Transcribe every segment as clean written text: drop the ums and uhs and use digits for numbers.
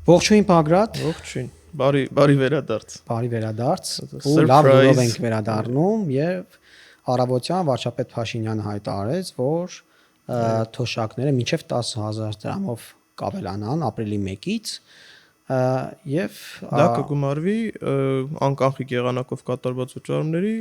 Ողջույն Բագրատ։ Ողջույն։ Բարի վերադարձ։ Բարի վերադարձ։ Ու լավ լուրով ենք վերադառնում եւ Արավոտյան վարչապետ Փաշինյանը հայտարարեց, որ թոշակները մինչև 10,000 դրամով կավելանան ապրիլի 1-ից եւ դա կգումարվի անկանխիկ եղանակով կատարված վճարումների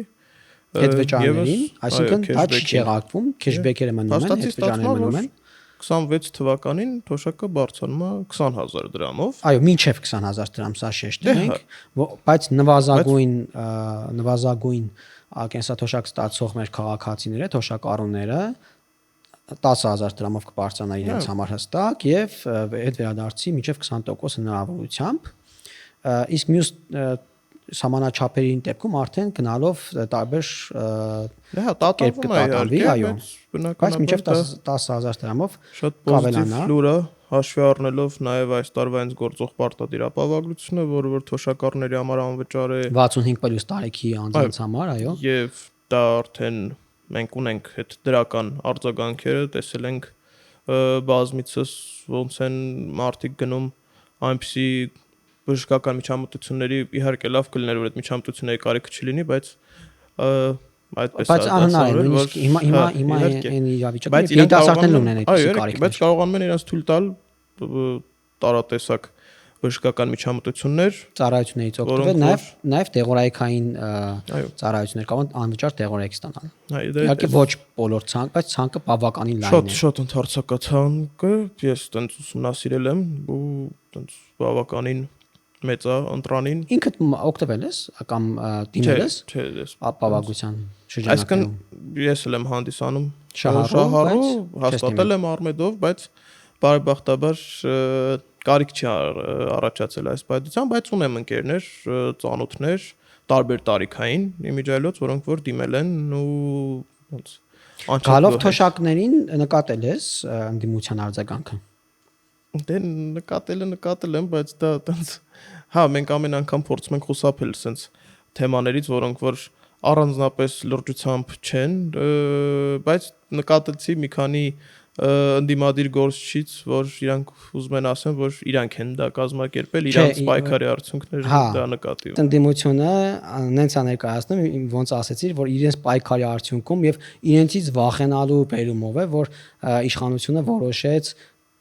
հետ վճարներին, այսինքն դա չի չեղարկվում, քեշբեքերը մնում են, հետ վճարները մնում են։ 26 թվականին թոշակը բարձրանում է 20,000 դրամով։ Այո, մինչև 20,000 դրամ սա շեշտենք, բայց նվազագույն կենսաթոշակ ստացող մեր քաղաքացիները, թոշակառուները 10,000 դրամով կբարձրանա իրենց համար հստակ եւ հետ վերադարձի մինչև 20% հնարավորությամբ։ Իսկ մյուս սահմանաչափերին դեպքում արդեն գնալով տարբեր տատանվում է իհարկե, այո, բայց մինչև 10,000 դրամով շատ պոզիտիվ լուր է, հաշվի առնելով նաև այս տարվա հենց գործող պարտադիր ապահովությունը, որը թոշակառուների համար անվճար է 65+ տարեկի անձանց համար, այո։ Եվ դա արդեն մենք ունենք այդ դրական արձագանքերը, տեսել ենք բազմիցս ոնց են մարդիկ գնում այնպիսի բժշկական միջամտությունների, իհարկե լավ կլիներ, որ այդ միջամտությունների կարիքը չլինի, բայց այդպես բայց անհնար է, նույնիսկ հիմա այն իրավիճակը երիտասարդներն ունեն այդպիսի կարիքներ, բայց կարողանում են իրենց թույլ տալ տարատեսակ բժշկական միջամտություններ, ծառայություններից օգտվել, նաև դեղորայքային ծառայություններ կարող են անվճար դեղորայք ստանալ։ Իհարկե ոչ բոլոր ցանկ, բայց ցանկը բավականին լայն է։ Շատ ընդհանրացակացանկը ես տենց ուսումնասիրել եմ ու տենց բավականին մեծ է ընտրանին։ Ինքդ օգտվել ես կամ դիմել ես ապահովության շրջանակներում։ Այսինքն ես էլ եմ հանդիսանում շահառու, հաստատել եմ Արմեդով, բայց բարեբախտաբար կարիք չի առաջացել այս պայծության, բայց ունեմ ընկերներ, ծանոթներ, տարբեր տարիքային իմիջիայլոց, որոնք որ դիմել են ու ոնց գալով թոշակներին նկատել ես ընդդիմության արձագանքը։ Դե նկատել եմ, բայց դա տենց մենք ամեն անգամ փորձում ենք խուսափել sense թեմաներից, որոնք որ առանձնապես լրջությամբ չեն, բայց նկատեցի մի քանի ընդդիմադիր գործչից, որ իրանք ուզում են ասեն, որ իրանք են դա կազմակերպել, իրանք պայքարի արդյունքները դա նկատի ունեն։ Ընդդիմությունը նենց է ներկայացնում, ոնց ասեցիր, որ իրենց պայքարի արդյունքում եւ իրենցից վախենալու բերումով է, որ իշխանությունը որոշեց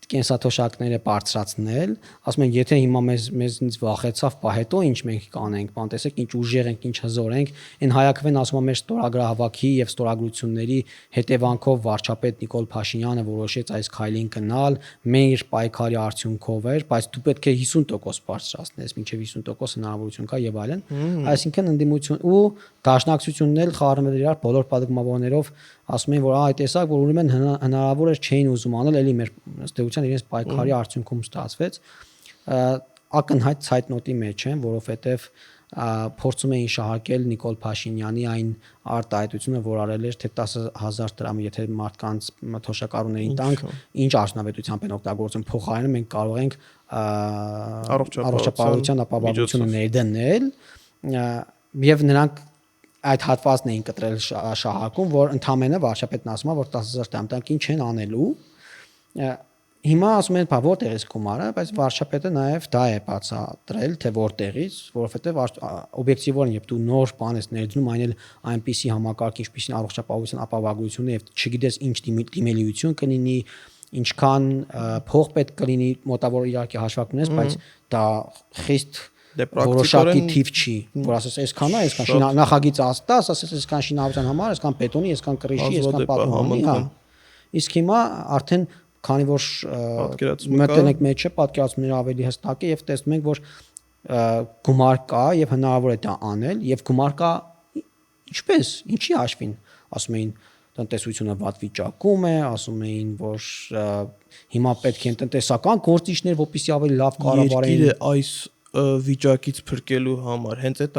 կենսաթոշակները բարձրացնել, ասում են, եթե հիմա մեզնից վախեցավ, բա հետո ինչ մենք կանենք, բան տեսեք, ինչ ուժեղ ենք, ինչ հզոր ենք, այն հայակվեն ասում է մեր ստորագրահավաքի եւ ստորագրությունների հետևանքով վարչապետ Նիկոլ Փաշինյանը որոշեց այս քայլին գնալ, մեր պայքարի արդյունքով էր, բայց դու պետք է 50% բարձրացնես, մինչեւ 50% հնարավորություն կա եւ այլն։ Այսինքն ընդդիմություն ու դաշնակցությունն էլ խառնվել իրար բոլոր падգամավորներով ասում են, որ այդ տեսակ, որ ուրեմն հնարավոր էր չէին ուզում անել, էլի մեր ըստեյության իրենց պայքարի արդյունքում ստացվեց։ Ակնհայտ ցայտնոտի մեջ են, որովհետև փորձում էին շահարկել Նիկոլ Փաշինյանի այն արտահայտությունը, որ արել էր թե 10,000 դրամ, եթե մարդկանց թոշակառուներին տանք, ինչ արդյունավետությամբ են օգտագործում, փոխարենը մենք կարող ենք առողջապահության ապահովությունը ներդնել եւ նրանք այդ հատվածն էին կտրել շահարկում, որ ընդամենը վարչապետն ասում է, որ 10,000 դրամ տանք ինչ են անելու։ Հիմա ասում են, բա որտեղից գումարը, բայց վարչապետը նաև դա է բացատրել, թե որտեղից, որովհետև օբյեկտիվորեն, երբ դու նոր բան ես ներդնում, այն էլ այնպիսի համակարգ, ինչպիսին առողջապահության ապահովությունը եւ չգիտես ինչ դիմելիություն կլինի, ինչքան փող պետք կլինի, մոտավոր իհարկե հաշվարկում ունես, բայց դա խիստ որոշակի թիվ չի, որ ասես այսքան է, այսքան նախագիծ աստած, ասես այսքան շինարարության համար, այսքան բետոնի, այսքան կրիշի, այսքան պատմողի, հա։ Իսկ հիմա արդեն քանի որ մտել ենք մեջը, պատկերացումները ավելի հստակ է եւ տեսնում ենք, որ գումար կա եւ հնարավոր է դա անել եւ գումար կա ինչպես, ինչի հաշվին, ասում էին տնտեսությունը վատ վիճակում է, ասում էին, որ հիմա պետք է տնտեսական գործիչներ, որպեսզի ավելի լավ կառավարեն երկիրը այս վիճակից փրկելու համար, հենց այդ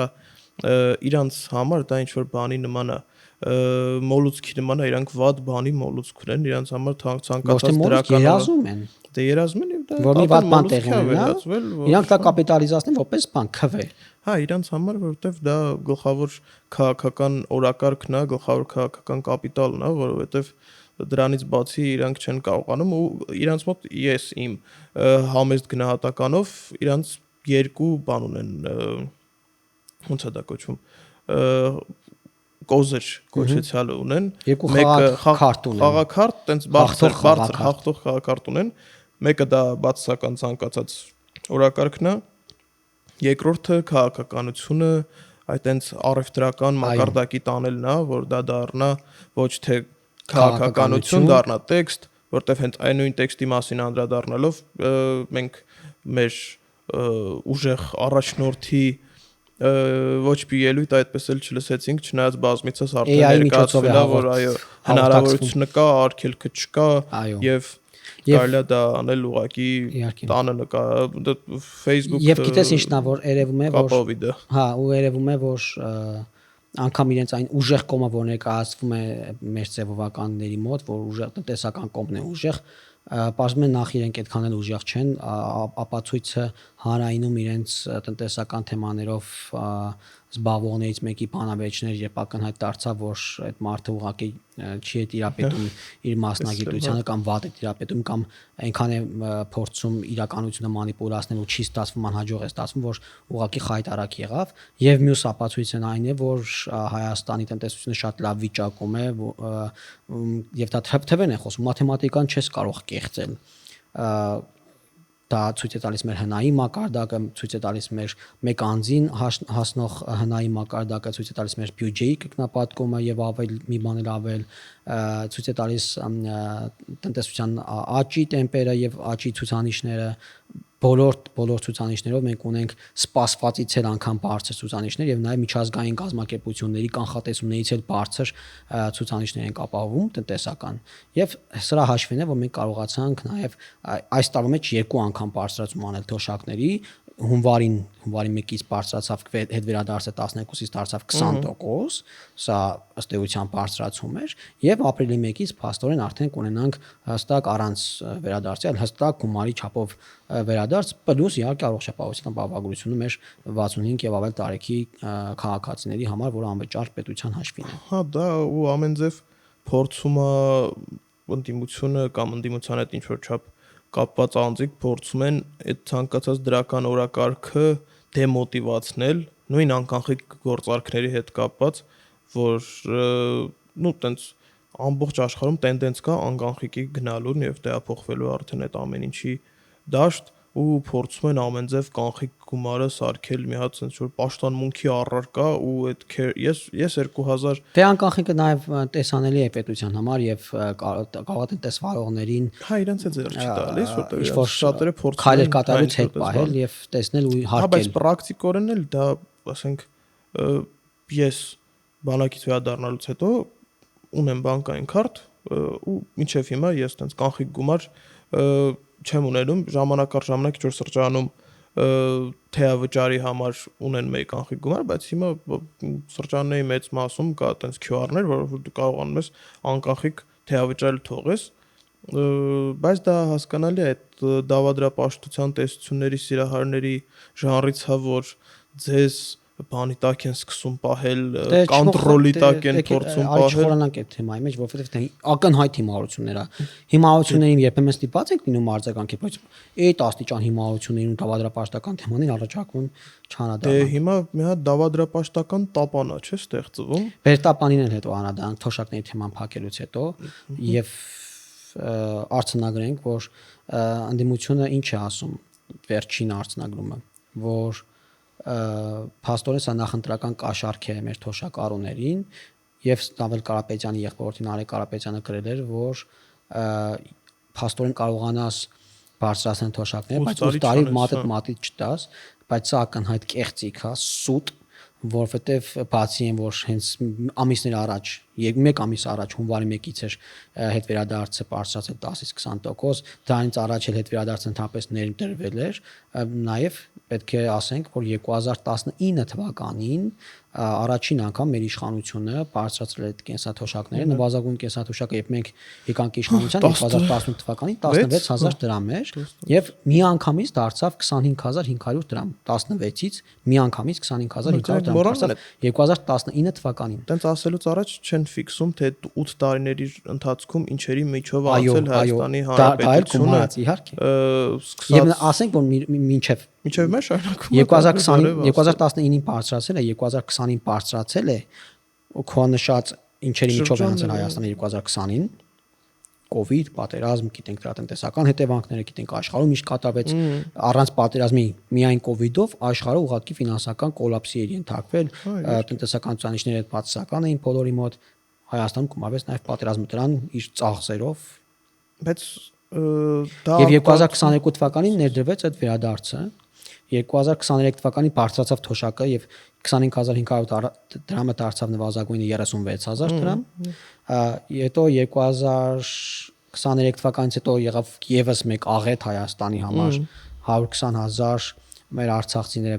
իրանց համար դա ինչ որ բանի նման է, մոլուցքի նման է, իրանք վատ բանի մոլուցք ունեն, իրանց համար ցանկացած դրական երազում են։ Դե երազում են եւ դա որ մի վատ բան տեղի ունենա, իրանք դա կապիտալիզացնեն որպես բան, քվ է։ Հա, իրանց համար, որովհետեւ դա գլխավոր քաղաքական օրակարգն է, գլխավոր քաղաքական կապիտալն է, որովհետեւ դրանից բացի իրանք չեն կարողանում ու իրանց մոտ ես իմ համեստ գնահատականով իրանց երկու բան ունեն ոնց է դա կոչվում կոզեր կոչեցյալ ունեն երկու խաղաքարտ ունեն խաղաքարտ տենց բարձր հաղթող խաղաքարտ ունեն մեկը դա բացասական ցանկացած օրակարգն է երկրորդը քաղաքականությունը այդ այնց առևտրական մակարդակի տանելն է որ դա դառնա ոչ թե քաղաքականություն դառնա տեքստ որտեվ հենց այն նույն տեքստի մասին անդրադառնալով մենք մեր ուժեղ առաջնորդի ոչ մի ելույթ այդպես էլ չլսեցինք չնայած բազմիցս արդեն ներկայացվել է որ այո հնարավորությունը կա արգելքը չկա եւ կարելի է դա անել ուղղակի տանը նկա Facebook եւ գիտես ինչն է որ երևում է որ հա ու երևում է որ անգամ իրենց այն ուժեղ կոմը որ ներկայացվում է մեր ծեվովականների մոտ որ ուժեղ տնտեսական կոմն է ուժեղ պարզվում է նախ իրենք այդքան էլ ուժեղ չեն ապացույցը հանրայինում իրենց տնտեսական թեմաներով զբաղվողներից մեկի բանավեճներ երբ ակնհայտ դարձավ որ այդ մարդը ուղղակի չի տիրապետում իր մասնագիտությանը կամ վատ է տիրապետում կամ այնքան է փորձում իրականությունը մանիպուլացնել ու չի ստացվում անհաջող է ստացվում որ ուղղակի խայտարակ եղավ եւ մյուս ապացույցն այն է որ Հայաստանի տնտեսությունը շատ լավ վիճակում է եւ դա թվերն են խոսում մաթեմատիկան չես կարող կեղծել դա ցույց է տալիս մեր հնայի մակարդակը, ցույց է տալիս մեր մեկ անձին հասնող հնայի մակարդակը, ցույց է տալիս մեր բյուջեի կրկնապատկումը եւ ավել մի բան էլ ավել, ցույց է տալիս տնտեսության աճի տեմպերը եւ աճի ցուցանիշները, բոլոր ցուցանիշներով մենք ունենք սպասվածից էլ անգամ բարձր ցուցանիշներ եւ նաեւ միջազգային կազմակերպությունների կանխատեսումներից էլ բարձր ցուցանիշներ են ապահովում տնտեսական եւ սրա հաշվին է որ մենք կարողացանք նաեւ այս տարվա մեջ երկու անգամ բարձրացում անել թոշակների հունվարի 1-ից բարձրացավ հետ վերադարձը 12-ից դարձավ 20%, սա ըստ էության բարձրացում էր եւ ապրիլի 1-ից փաստորեն արդեն կունենանք հստակ առանց վերադարձի, այլ հստակ գումարի չափով վերադարձ պլյուս իհարկե առողջապահության ապահովագրությունը մեր 65 եւ ավել տարեկի քաղաքացիների համար, որը անվճար պետության հաշվին է։ Հա, դա ու ամենձև փորձում է ընդդիմությունը կամ ընդդիմության հետ ինչ որ չափ կապված անձիկ փորձում են այդ ցանկացած դրական օրակարգը դեմոտիվացնել նույն անկանխիկ գործարքների հետ կապված որ նո տենց ամբողջ աշխարհում տենդենց կա անկանխիկի գնալուն եւ տեղափոխվելու արդեն այդ ամեն ինչի դաշտ ու փորձում են ամենձև կանխիկ գումարը սարքել մի հատ sense որ պաշտոնմունքի առարկա ու այդ ես 2000 դե անկանխիկը նաև տեսանելի է պետության համար եւ կարող է տեսվարողներին հա իրենց է ձեռք չի տալիս որտեղ շատերը փորձում քայլեր կատարելուց հետ պահել եւ տեսնել ու հարկել։ Հա բայց պրակտիկորեն էլ դա ասենք ես բանակից վերադառնալուց հետո ունեմ բանկային քարտ ու մինչեւ հիմա ես տենց կանխիկ գումար չեմ ունենում ժամանակ առ ժամանակ ինչ որ սրճարանում թեավճարի համար ունեն մեկ կանխիկ գումար, բայց հիմա սրճարանների մեծ մասում կա այտենց QR-ներ, որով դու կարողանում ես անկախիկ թեավճարել թողես, բայց դա հասկանալի է այդ դավադրապաշտության տեսությունների սիրահարների ժանրից հա որ ձեզ բանի տակ են սկսում պահել, կոնտրոլի տակ են փորձում պահել։ Չխորանանք այդ թեմայի մեջ, որովհետև ակնհայտ հիմարություններ է։ Հիմարություններին երբեմն ստիպված ենք լինում արձագանքի, բայց այդ աստիճան հիմարություններին ու դավադրապաշտական թեմանին առաջարկում չանադառնանք։ Դե հիմա մի հատ դավադրապաշտական տապանա չէ ստեղծվում։ Բերտապանին էլ հետո անադառնանք թոշակների թեման փակելուց հետո եւ արձանագրենք, որ ընդդիմությունը ինչ է ասում վերջին արձանագրումը, որ փաստորեն սա նախընտրական կաշառք է մեր թոշակառուներին եւ Նավել Կարապետյանի եղբորտին Արեգ Կարապետյանը գրել էր որ փաստորեն կարողանաս բարձրացնել թոշակները բայց ու տարի մատիտ չտաս բայց սա ակնհայտ կեղծիք է սուտ որովհետեւ բացի այն որ հենց ամիսներ առաջ մեկ ամիս առաջ հունվարի 1-ից էր հետ վերադարձը բարձրացել 10-ից 20%, դրանից առաջ էլ հետ վերադարձը ընդհանրապես ներդրվել էր, նաև պետք է ասենք, որ 2019 թվականին առաջին անգամ մեր իշխանությունը բարձրացրել է այդ կենսաթոշակները, նվազագույն կենսաթոշակը, երբ մենք եկանք իշխանության 2018 թվականին 16000 դրամ էր եւ միանգամից դարձավ 25500 դրամ, 16-ից միանգամից 25500 դրամ դարձավ 2019 թվականին։ Տենց ասելուց առաջ չեն արդեն ֆիքսում, թե 8 տարիների ընթացքում ինչերի միջով Այո, անցել Հայաստանի դա էլ Հանրապետությունը կոմարած իհարկե։ Եվ սկսած ասենք որ մինչև մեր շարունակումը 2019-ին բարձրացել է, 2020-ին բարձրացել է, ու քոնշած ինչերի միջով է անցել Հայաստանը 2020-ին, COVID, պատերազմ, գիտենք դրա տնտեսական հետևանքները, գիտենք աշխարհում ինչ կատարվեց, առանց պատերազմի միայն COVID-ով աշխարհը ուղղակի ֆինանսական կոլապսի էր ենթարկվել, տնտեսական ցուցանիշները բացասական էին բոլորի մոտ, Հայաստանում կոմարվեց նաև պատերազմը դրան իր ծախսերով, բայց դա եւ 2022 թվականին ներդրվեց այդ վերադարձը, 2023 թվականին բարձրացավ թոշակը եւ 25500 դրամը դարձավ նվազագույնը 36000 դրամ, հետո 2023 թվականից հետո եղավ եւս մեկ աղետ Հայաստանի համար 120000 մեր արցախցիները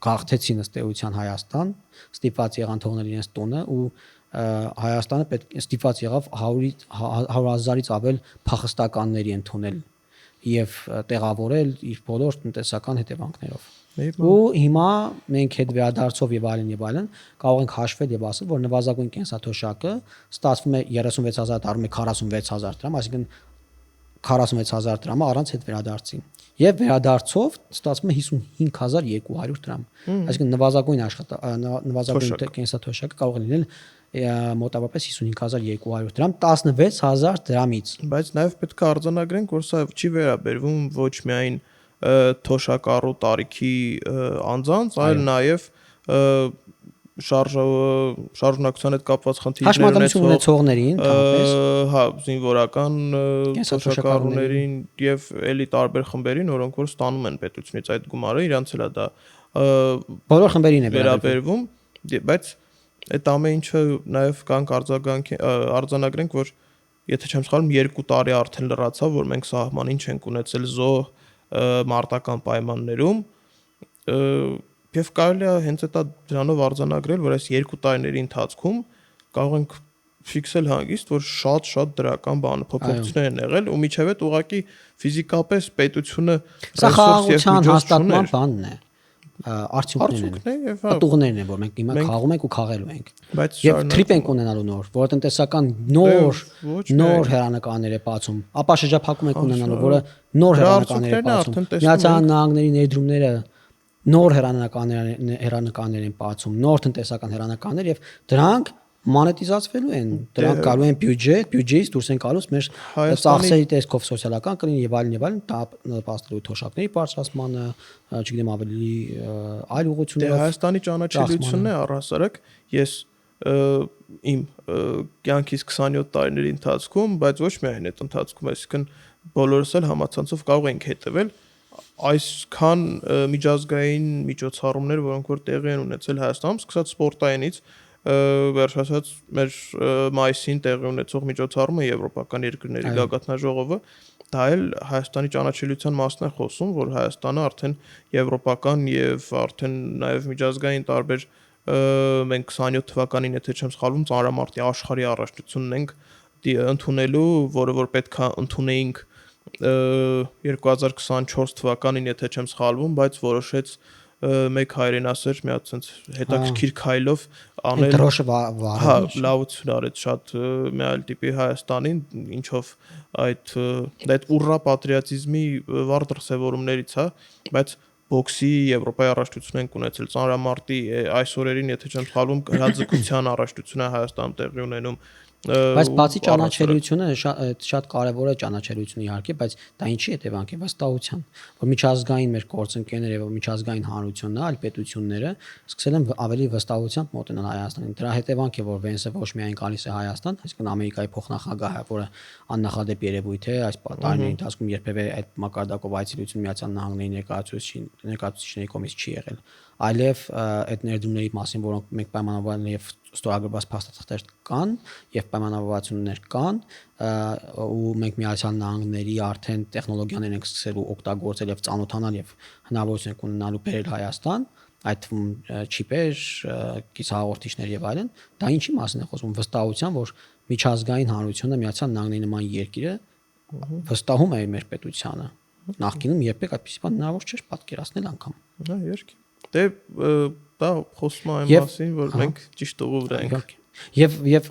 գաղթեցին ըստ էության Հայաստան, ստիպված եղան թողնել իրենց տունը ու Հայաստանը պետք ստիպված եղավ 100,000-ից ավել փախստականների ընդունել եւ տեղավորել իր բոլոր տնտեսական հետևանքներով։ Ու հիմա մենք հետ վերադարձով եւ այլն կարող ենք հաշվել եւ ասել, որ նվազագույն կենսաթոշակը ստացվում է 36000 դառնում է 46000 դրամ, այսինքն 46000 դրամը առանց հետ վերադարձի։ Եվ վերադարձով ստացվում է 55200 դրամ։ Այսինքն նվազագույն կենսաթոշակը կարող է լինել մոտավորապես 55200 դրամ 16000 դրամից։ Բայց նաև պետք է արձանագրենք, որ սա չի վերաբերվում ոչ միայն թոշակառու տարիքի անձանց, այլ նաև շարժունակության հետ կապված խնդիրներ ունեցողներին, հա, զինվորական թոշակառուներին եւ էլի տարբեր խմբերին, որոնք որ ստանում են պետությունից այդ գումարը, իրանց էլ է դա բոլոր խմբերին է վերաբերվում, բայց այդ ամեն ինչը նաև կանք արձանագրենք, որ եթե չեմ սխալվում 2 տարի արդեն լրացավ, որ մենք սահմանին չենք ունեցել զոհ մարտական պայմաններում եւ կարելի է հենց այդ դրանով արձանագրել, որ այս 2 տարիների ընթացքում կարող ենք ֆիքսել հանգիստ, որ շատ դրական փոփոխություններ են եղել ու միջև այդ ուղղակի ֆիզիկապես պետությունը ռեսուրս եւ հաստատման բանն է, արդյունքներն են, պատուղներն են, որ մենք հիմա խաղում ենք ու խաղելու ենք։ Եվ թրիպ ենք ունենալու նոր, որը տնտեսական նոր հերանականներ է բացում, ապա շրջափակում ենք ունենալու, որը նոր հերանականներ է բացում։ Միացյալ Նահանգների ներդրումները նոր հերանականներ են բացում, նոր տնտեսական հերանականներ եւ դրանք մոնետիզացվելու են, դրանք գալու են բյուջեից դուրս են գալուց մեր ծախսերի տեսքով սոցիալական կլինի եւ այլն, դա նպաստելու թոշակների բարձրացմանը, չգիտեմ ավելի այլ ուղղություններով։ Հայաստանի ճանաչելիությունն է առհասարակ, ես իմ կյանքից 27 տարիների ընթացքում, բայց ոչ միայն այդ ընթացքում, այսինքն բոլորս էլ համացանցով կարող ենք հետևել այսքան միջազգային միջոցառումներ, որոնք որ տեղի են ունեցել Հայաստանում, սկսած սպորտայինից վերջացած մեր մայիսին տեղի ունեցող միջոցառումը եվրոպական երկրների գագաթնաժողովը, դա էլ Հայաստանի ճանաչելիության մասն է խոսում, որ Հայաստանը արդեն եվրոպական եւ արդեն նաեւ միջազգային տարբեր մենք 27 թվականին, եթե չեմ սխալվում, ծանրամարտի աշխարհի առաջնությունն ենք ընդունելու, որը որ պետքա ընդունեինք 2024 թվականին, եթե չեմ սխալվում, բայց որոշեց մեկ հայրենասեր մի հատ sense հետաքրքիր քայլով անել դրոշը վարել, հա, լավություն արեց շատ մի այլ տիպի Հայաստանին, ինչով այդ ուռա պատրիոտիզմի վառ դրսևորումներից է, բայց բոքսի Եվրոպայի առաջնություն են ունեցել, ծանրամարտի այս օրերին, եթե չեմ սխալվում, հրաձգության առաջնությունը Հայաստանում տեղի ունենում։ Բայց բացի ճանաչելիությունը շատ կարևոր է ճանաչելիությունը իհարկե, բայց դա ինչի հետևանք է վստահության, որ միջազգային մեր գործընկերները եւ միջազգային հանրությունն այլ պետությունները սկսել են ավելի վստահությամբ մոտենալ Հայաստանին։ Դրա հետևանք է, որ Վենսը ոչ միայն գալիս է Հայաստան, այսինքն Ամերիկայի փոխնախագահը, որը աննախադեպ երևույթ է այս տարիների ընթացքում երբևէ այդ մակարդակով այցելություն Միացյալ Նահանգների ներկայացուցիչների կողմից չի եղել, այլև այդ ներդրումների մասին, որոնք մենք պայմանավորվել են եւ ստորագրված փաստաթղթեր կան եւ պայմանավորվածություններ կան ու մենք Միացյալ Նահանգների արդեն տեխնոլոգիաներ ենք սկսելու օգտագործել եւ ծանոթանալ եւ հնարավորություն ենք ունենալու բերել Հայաստան, այդ թվում չիպեր, կիսահաղորդիչներ եւ այլն, դա ինչի մասին է խոսում, վստահության, որ միջազգային հանրությունը Միացյալ Նահանգների նման երկիրը վստահում է մեր պետությանը։ Նախկինում երբեք այդպիսի բան հնարավոր չէր պատկերացնել անգամ։ Հա, երկի։ Դե դա խոսում է այն մասին, որ մենք ճիշտ ուղու վրա ենք։ Եվ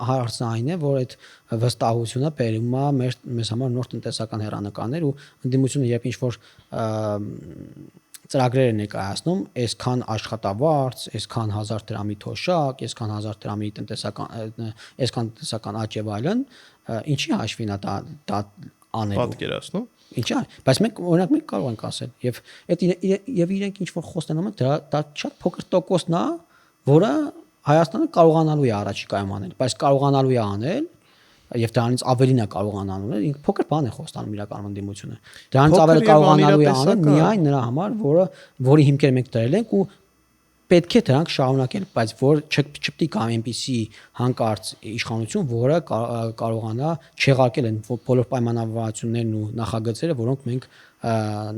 հարցն այն է, որ այդ վստահությունը բերում է մեզ համար նոր տնտեսական հեռանկարներ ու ընդդիմությունը երբ ինչ որ ծրագրեր է ներկայացնում, այսքան աշխատավարձ, այսքան 1000 դրամի թոշակ, այսքան 1000 դրամի այսքան տնտեսական աճ եւ այլն, ինչի հաշվին է դա անելու։ Պատկերացնում։ Ինչա, բայց մենք կարող ենք ասել եւ իրենք ինչ որ խոստանում են, դա շատ փոքր տոկոսն է, որը Հայաստանը կարողանալու է առաջիկայում անել, բայց կարողանալու է անել եւ դրանից ավելին է կարողանալու ինքը փոքր բան է խոստանում իրականում ընդդիմությունը։ Դրանից ավել կարողանալու է անել միայն նրա համար, որի հիմքերը մենք դրել ենք ու պետք է դրանք շարունակել, բայց որ չպետք է այնպիսի հանկարծ իշխանություն, որը կարողանա չեղարկել են բոլոր պայմանավորվածություններն ու նախագծերը, որոնք մենք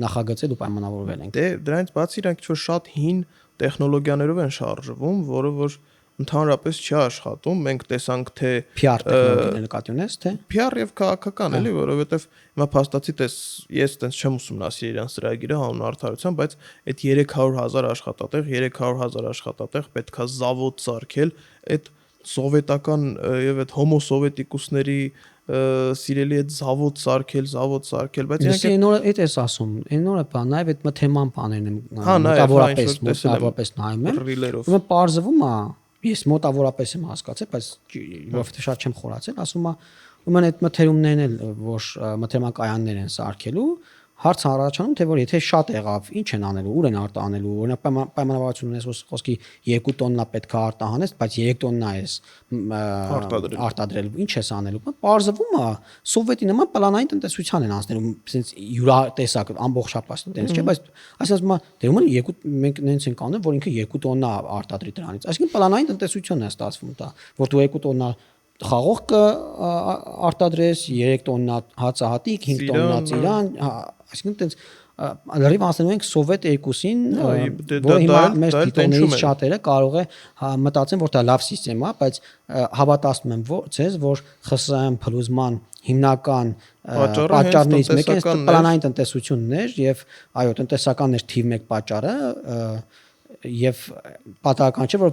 նախագծել ու պայմանավորվել ենք։ Դե դրանից բացի իրանք ինչ-որ շատ հին տեխնոլոգիաներով են շարժվում, որը որ ընդհանրապես չի աշխատում, մենք տեսանք թե PR տեխնոլոգիաները նկատի ունես, թե PR եւ քաղաքական էլի, որովհետեւ հիմա փաստացի տես ես տենց չեմ ուսումնասիրել իրենց ծրագիրը հանուն արդարության, բայց այդ 300,000 աշխատատեղ, 300,000 աշխատատեղ պետքա զավոդ սարքել, այդ սովետական եւ այդ հոմո սովետիկուսների սիրելի այդ զավոդ սարքել, բայց իրենք այն նորը այդ էս ասում, այն նորը բան, նաեւ այդ մթեման բաներն եմ մոտավորապես նայում եմ, ուրեմն պարզվում է, ես մոտավորապես եմ հասկացել, բայց որովհետեւ շատ չեմ խորացել, ասում է, ուրեմն այդ մթերումներն էլ որ մթերմակայաններ են սարքելու, հարց առաջանում թե որ եթե շատ եղավ, ինչ են անելու, ուր են արտահանելու, օրինակ պայմանավորվածություն ունես, որ խոսքի 2 տոննա պետք է արտահանես, բայց 3 տոննա ես արտադրել, ինչ ես անելու։ Պարզվում է, սովետի նման պլանային տնտեսության են անցնելու, ասենց յուրատեսակ ամբողջապես տենց չէ, բայց ասում եմ, դե ուրեմն մենք նենց ենք անում, որ ինքը 2 տոննա արտադրի դրանից։ Այսինքն պլանային տնտեսությունն է ստացվում դա, որ դու 2 տոննա խաղող արտադրես, 3 տոննա հացահատիկ, 5 տոննա ծիրան, այսինքն տենց լրիվ ասում ենք սովետ 2-ին, որ հիմա մեր դիտողներից շատերը կարող է մտածեն, որ դա լավ համակարգ է, բայց հավատացնում եմ ձեզ, որ ԽՍՀՄ փլուզման հիմնական պատճառներից մեկը պլանային տնտեսությունն էր եւ այո, տնտեսականն էր թիվ 1 պատճառը եւ պատահական չէ որ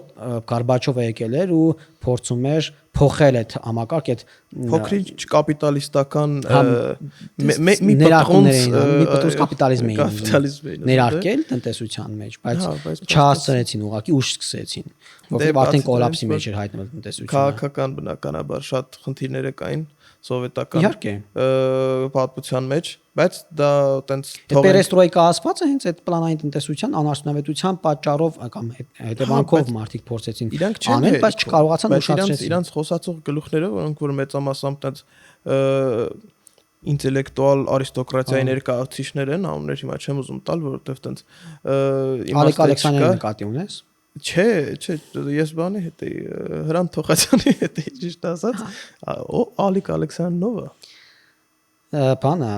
Գորբաչովը եկել էր ու փորձում էր փոխել այդ համակարգ այդ փոքրինչ կապիտալիստական մի պտուղ կապիտալիզմ էին ներարկել տնտեսության մեջ, բայց չհասցրեցին ուղղակի ուշ սկսեցին, որովհետեւ արդեն կոլապսի մեջ էր հայտնվել տնտեսությունը։ Քաղաքական բնականաբար շատ խնդիրներ կային սովետական պատմության մեջ, բայց դա տենց պերեստրոյկա ասվածը հենց այդ պլանային տնտեսության անարդյունավետության պատճառով կամ հետևանքով մարդիկ փորձեցին անել, բայց չկարողացան ուշադրել իրանց խոսացող գլուխները, որոնք որ մեծամասամբ տենց ինտելեկտուալ արիստոկրատիայի ներկայացուցիչներ են, անուններ հիմա չեմ ուզում տալ, որովհետև տենց Ալեք Ալեքսանյանը նկատի ունես։ Չէ, ես բանի հետ էի, Հրանտ Թոխացյանի հետ էի, ճիշտ ասած, Ալիկ Ալեքսանյանը բանը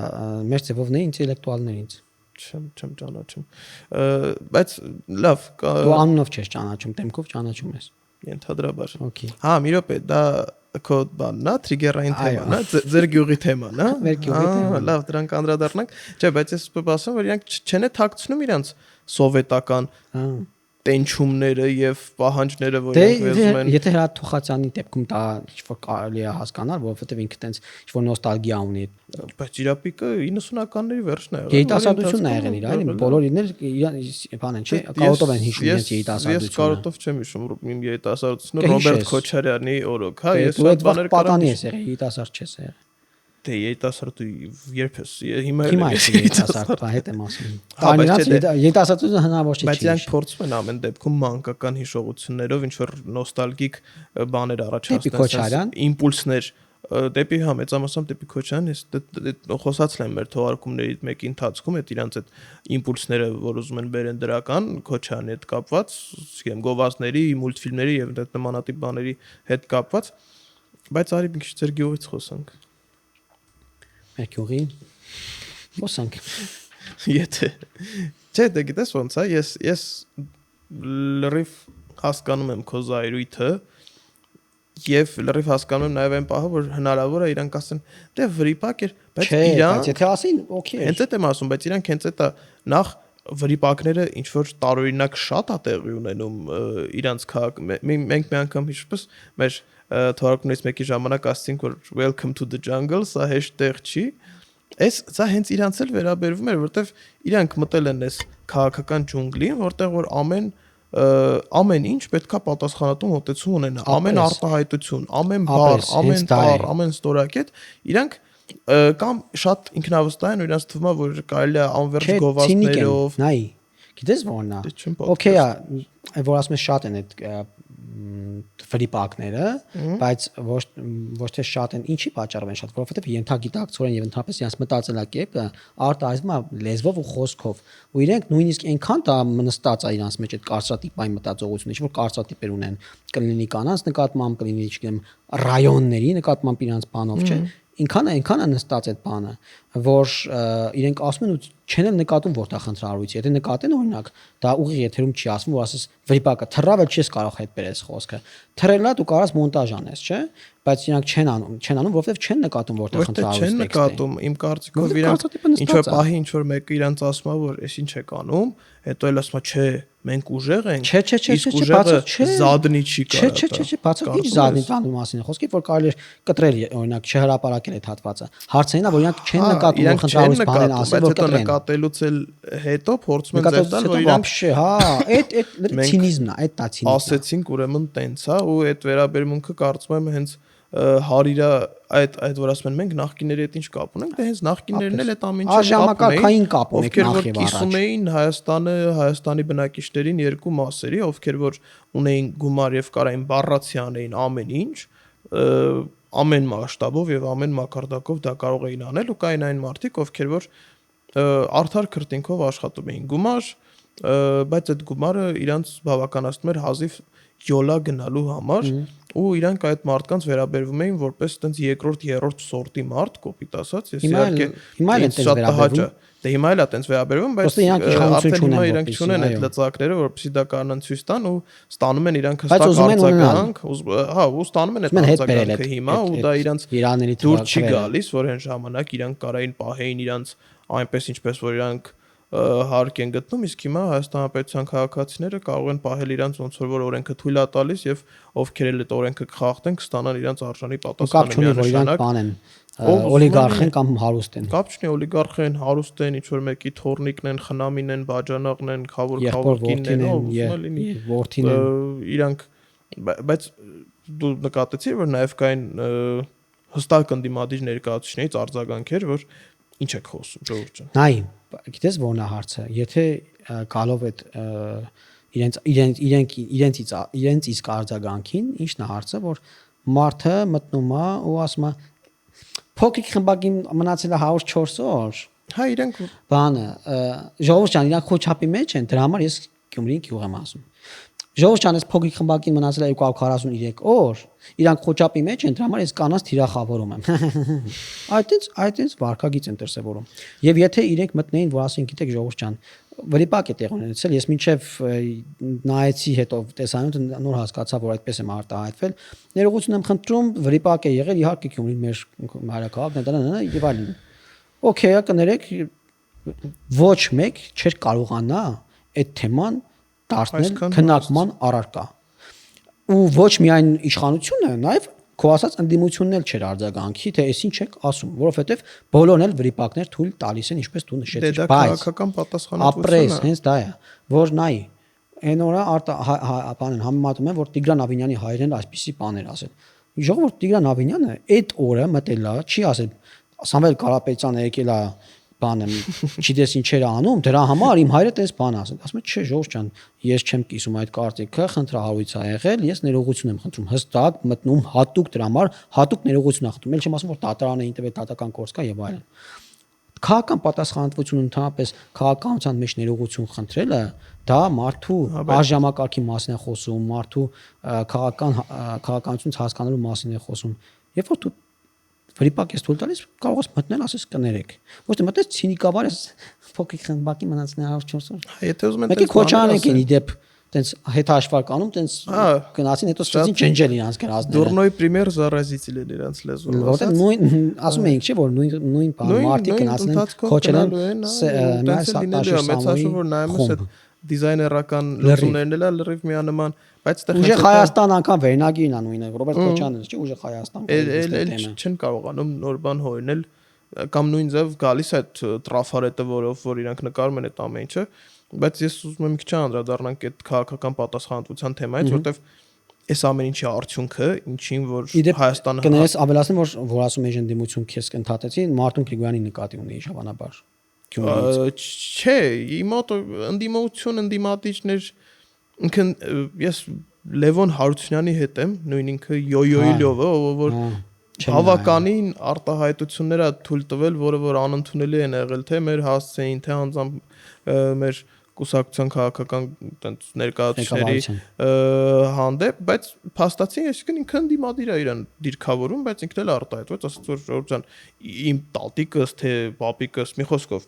մեր ձևովն է ինտելեկտուալներից չեմ ճանաչում, բայց լավ դու անունով չես ճանաչում, դեմքով ճանաչում ես ենթադրաբար։ Okay։ Հա, մի րոպե, դա քո բանն է, տրիգերային թեման է, ձեր գյուղի թեման է։ Մեր գյուղի թեման։ Լավ, դրանք անդրադառնանք։ Չէ, բայց ես ասում որ իրանք չեն թաքցնում իրանք սովետական տենչումները եւ պահանջները, որ իրենք վեզում են։ Եթե Հրանտ Թոխացյանի դեպքում դա ինչ-որ կարելի է հասկանալ, որովհետեւ ինքը տենց ինչ-որ նոստալգիա ունի։ Բայց իրապիկը 90-ականների վերջն է եղել։ Երիտասարդությունն է եղել իր, այլ բոլոր իրներ բան են, չէ, կարոտով են հիշում իրենց երիտասարդությունը։ Ես կարոտով չեմ հիշում իմ երիտասարդությունը Ռոբերտ Քոչարյանի օրոք, հա, ես այդ բաներ պատանի ես եղել, երիտասարդ չես եղել։ Դե երիտասարդ երբ ես հիմա երիտասարդ հետ եմ ասում։ Երիտասարդությունը հնարավոր չէ։ Բայց իրանք փորձում են ամեն դեպքում մանկական հիշողություններով ինչ որ նոստալգիկ բաներ առաջացնել, իմպուլսներ դեպի հա մեծամասամբ դեպի Քոչարյան, ես խոսացել եմ մեր թողարկումների մեկի ընթացքում այդ իրանց այդ իմպուլսները, որ ուզում են բերեն դրական Քոչարյանի հետ կապված, ասեմ գովազդների, մուլտֆիլմների եւ այդ նմանատիպ բաների հետ կապված, բայց արի մի քիչ ձեր գյուղից խոսանք։ Մերկյուրի խոսանք։ Եթե չէ, դե գիտես ոնց է, ես լրիվ հասկանում եմ քո զայրույթը եւ լրիվ հասկանում եմ նաեւ այն պահը, որ հնարավոր է իրանք ասեն, դե վրիպակ էր, բայց իրանք եթե ասին, օքեյ։ Հենց այդ եմ ասում, բայց իրանք հենց այդ նախ վրիպակները ինչ որ տարօրինակ շատ է տեղի ունենում իրանց մենք մի անգամ հիշում մեր թվարկությունից մեկի ժամանակ ասացինք որ welcome to the jungle, սա հեշտ տեղ չի։ Սա հենց իրանց էլ վերաբերվում էր, որտեվ իրանք մտել են այս քաղաքական ջունգլին, որտեղ որ ամեն ինչ պետքա պատասխանատու մոտեցում ունենա, ամեն արտահայտություն, ամեն բառ, ամեն տառ, ամեն ստորակետ, իրանք կամ շատ ինքնավստահ են ու իրանց թվում է որ կարելի է անverջ գովազդներով նայ գիտես որն է օքեյ է որ ասում ես շատ են այդ վրիպակները բայց ոչ թե շատ են ինչի պատճառով են շատ որովհետև ենթագիտակցորեն եւ ընդհանրապես իրենց մտածելակերպը արտահայտվում է լեզվով ու խոսքով ու իրենք նույնիսկ այնքան դա մնստած է իրենց մեջ այդ կարծրատիպային մտածողությունը ինչ որ կարծրատիպեր ունեն կլինի կանանց նկատմամբ կլինի չգիտեմ ռայոնների նկատմամբ իրենց բանով չէ այնքան է նստած այդ բանը որ իրենք ասում են ու չեն էլ նկատում որտեղ խնդրահարույց եթե նկատեն օրինակ դա ուղիղ եթերում չի ասվում որ ասես վրիպակը թռավ էլ չես կարող հետ բերես խոսքը թռելա դու կարաս մոնտաժ անես չէ բայց իրանք չեն անում որովհետև չեն նկատում որտեղ խնդրահարույց չեն նկատում իմ կարծիքով իրանք ինչ որ պահի ինչ որ մեկը իրանք ասում է որ էս ինչ եք անում հետո էլ ասում է չէ մենք ուժեղ ենք իսկ ուժեղը զադնի չի կարա չէ բացակ ինչ զադնի տանու մասին է խոսքի որ կարելի է կտրել օրինակ չհրապարակել այդ հատվածը հարցերն է որ իրանք չեն նկատում որ խնդրահարույց բան են ասել որ կտրեն նկատելուց էլ հետո փորձում են ձեր տալ որ իրանք հա այդ ցինիզմն է այդ դա ցինիզմն ասեցինք ուրեմն տենց հա ու այդ վերաբերմունքը կարծում եմ հենց հարիրա այդ որ ասում են մենք նախկիների հետ ինչ կապ ունենք դե հենց նախկիներն էլ այդ ամեն ինչը ժամանակակային կապ ունենք նախ եւ առաջ կիսում էին Հայաստանի բնակիչներին երկու մասերի ովքեր որ ունեին գումար եւ կարային բառացի անեին ամեն ինչ ամեն մասշտաբով եւ ամեն մակարդակով դա կարող էին անել ու կային այն մարդիկ ովքեր որ արդար քրտինքով աշխատում էին գումար բայց այդ գումարը իրանց բավականացնում էր հազիվ յոլա գնալու համար ու իրանք այդ մարդկանց վերաբերվում էին որպես այտենց երկրորդ երրորդ սորտի մարդ կոպիտ ասած ես իհարկե հիմա էլ այտենց վերաբերվում դե հիմա էլ այտենց վերաբերվում բայց արդեն հիմա իրանք չունեն այդ լծակները որպեսզի դա կանան ցույց տան ու ստանում են իրանք հստակ արձագանք հա ու ստանում են այդ արձագանքը հիմա ու դա իրանք դուր չի գալիս որ այն ժամանակ իրանք կարային պահեին իրանք այնպես ինչպես որ իրանք հարկ են գտնում իսկ հիմա Հայաստան Հանրապետության քաղաքացիները կարող են պահել իրանց ոնց որ օրենքը թույլ է տալիս եւ ովքեր էլ այդ օրենքը կխախտեն կստանան իրանց արժանի պատասխանը միանշանակ օլիգարխ են կամ հարուստ են կապ չունի օլիգարխ են հարուստ են ինչ որ մեկի թորնիկն են խնամին են բաժանաղն են խավորքին են որդին են իրանք բայց դու նկատեցի որ նաեւ կային հստակ ընդդիմադիր ներկայացուցիչներից արձագանքեր որ ինչ եք խոսում ժողովուրդ ջան նայ գիտես ո՞րն է հարցը եթե գալով այդ իրենց իսկ արձագանքին ինչն է հարցը որ մարդը մտնում է ու ասում է փոքրիկ խմբակին մնացել է 104 օր հա իրենք բանը ժողովուրդ ջան իրանք խոչապի մեջ են դրա համար ես Գյումրին գյուղ եմ ասում ժողովուրդ ջան այս փոքրիկ խմբակին մնացել է 243 օր իրանք խոչապի մեջ են դրա համար ես կանանց թիրախավորում եմ այդտենց վարկագիծ են դրսևորում եւ եթե իրենք մտնեին որ ասեն գիտեք ժողովուրդ ջան վրիպակ է տեղ ունեցել ես մինչեւ նայեցի հետո տեսանյութը նոր հասկացա որ այդպես եմ արտահայտվել ներողություն եմ խնդրում վրիպակ է եղել իհարկե Գյումրին մեր հայրաքաղաքն է եւ այլն օքեյ կներեք ոչ մեկ չէր կարողանա այդ թեման դարձնել քննարկման առարկա ու ոչ միայն իշխանությունը նաև քո ասած ընդդիմությունն էլ չէր արձագանքի թե այս ինչ եք ասում որովհետև բոլորն էլ վրիպակներ թույլ տալիս են ինչպես դու նշեցիր բայց քաղաքական պատասխանատվությունը ապրես հենց դա է որ նայ այն օրը բանն համեմատում են որ Տիգրան Ավինյանի հայրն էլ այսպիսի բաներ ասել ժողովուրդ Տիգրան Ավինյանը այդ օրը մտել է չի ասել Սամվել Կարապետյանը եկել է բանը չգիտես ինչեր անում դրա համար իմ հայրը տես բան ասել ասում է չէ ժողովուրդ ջան ես չեմ կիսում այդ կարծիքը խնդրահարույց է եղել ես ներողություն եմ խնդրում հստակ մտնում հատուկ դրա համար հատուկ ներողություն եմ խնդրում ել չեմ ասում որ դատարան էին տվել դատական կորս կա եւ այլն քաղաքական պատասխանատվությունը ընդհանրապես քաղաքականության մեջ ներողություն խնդրելը դա մարդու արժանապատվի մասին է խոսում մարդու քաղաքականությունից հասկանալու մասին է խոսում երբ որ դու վրիպակ ես թույլ տալիս կարող ես մտնել ասես կներեք ոչ թե մտես ցինիկաբար ես փոքրիկ խմբակի մնացնի 104 օր եթե ուզում եք քոչանեք են իդեպ տենց հետհաշվարկանում տենց գնացին հետո սկսեցին ջնջել իրանց գրազները Դուրնոյի պրիմեր զարազիցիլ էր իրանց լեզուն որտեղ նույն ասում էինք չէ որ նույն բան մարտի գնացին քոչել են մեծաշու որ նայում ես այդ դիզայներական լուծումներն էլ լրիվ միանման բայց ուժեղ Հայաստան անգամ վերնագիրն է նույնը Ռոբերտ Քոչյանը չէ ուժեղ Հայաստան չեն կարողանում նոր բան հորինել կամ նույն ձև գալիս է այդ տրաֆարետը որով որ իրանք նկարում են այդ ամեն ինչը բայց ես ուզում եմ մի քիչ անդրադառնանք այդ քաղաքական պատասխանատվության թեմայից որտեվ այս ամեն ինչի արդյունքը ինչին որ Հայաստանը կներես ավելացնեմ որ ասում էի ընդդիմություն քեզ կընդհատեցի Մարտուն Գրիգորյանի նկատի ունեի շաբանաբար չէ իմոտ ընդդիմատիչներ ինքն ես Լևոն Հարությունյանի հետ եմ նույն ինքը Յոյոյի լովը որ բավականին արտահայտություններ է թույլ տվել որը որ անընդունելի են եղել թե մեր հասցեին թե անձամբ մեր կուսակցության քաղաքական տենց ներկայացուցիչների հանդեպ բայց փաստացի այսինքն ինքը ընդդիմադիր է իրան դիրքավորում բայց ինքն էլ արտահայտված ասած որ Ժորժան իմ տատիկս թե պապիկս մի խոսքով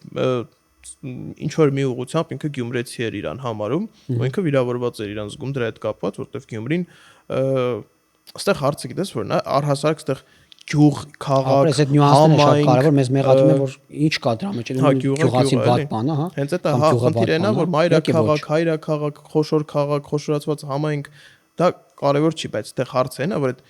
ինչ որ մի ուղղությամբ ինքը գյումրեցի էր իրան համարում ու ինքը վիրավորված էր իրան զգում դրա հետ կապված որտեվ Գյումրին այստեղ հարցը գիտես որն է առհասարակ այստեղ գյուղ քաղաք այս այդ նյուանսները շատ կարևոր մեզ մեղադրում են որ ինչ կա դրա մեջ գյուղացի բաց բանը հա հենց այդ խնդիրն է որ մայրաքաղաք հայրաքաղաք խոշոր քաղաք խոշորացված համայնք դա կարևոր չի բայց այստեղ հարցը այն է որ այդ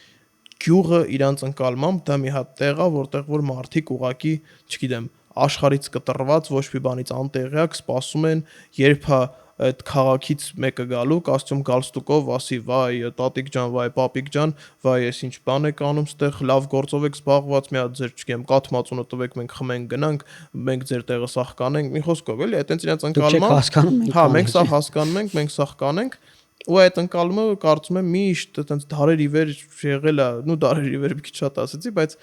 գյուղը իրանց ընկալմամբ դա մի հատ տեղ է որտեղ որ մարդիկ ուղակի չգիտեմ աշխարից կտրված ոչ մի բանից անտեղյակ սպասում են երբ այդ քաղաքից մեկը գալու կոստյում գալստուկով ասի վայ տատիկ ջան վայ պապիկ ջան վայ ես ինչ բան եք անում ստեղ լավ գործով եք զբաղված մի հատ ձեր չգիտեմ կաթ մածունը տվեք մենք խմենք գնանք մենք ձեր տեղը սախ կանենք մի խոսքով էլի այտենց իրենց ընկալումը հա մենք սա հասկանում ենք մենք սախ կանենք ու այդ ընկալումը կարծում եմ միշտ այտենց դարեր ի վեր եղել է նու դարեր ի վեր մի քիչ շատ ասեցի բայց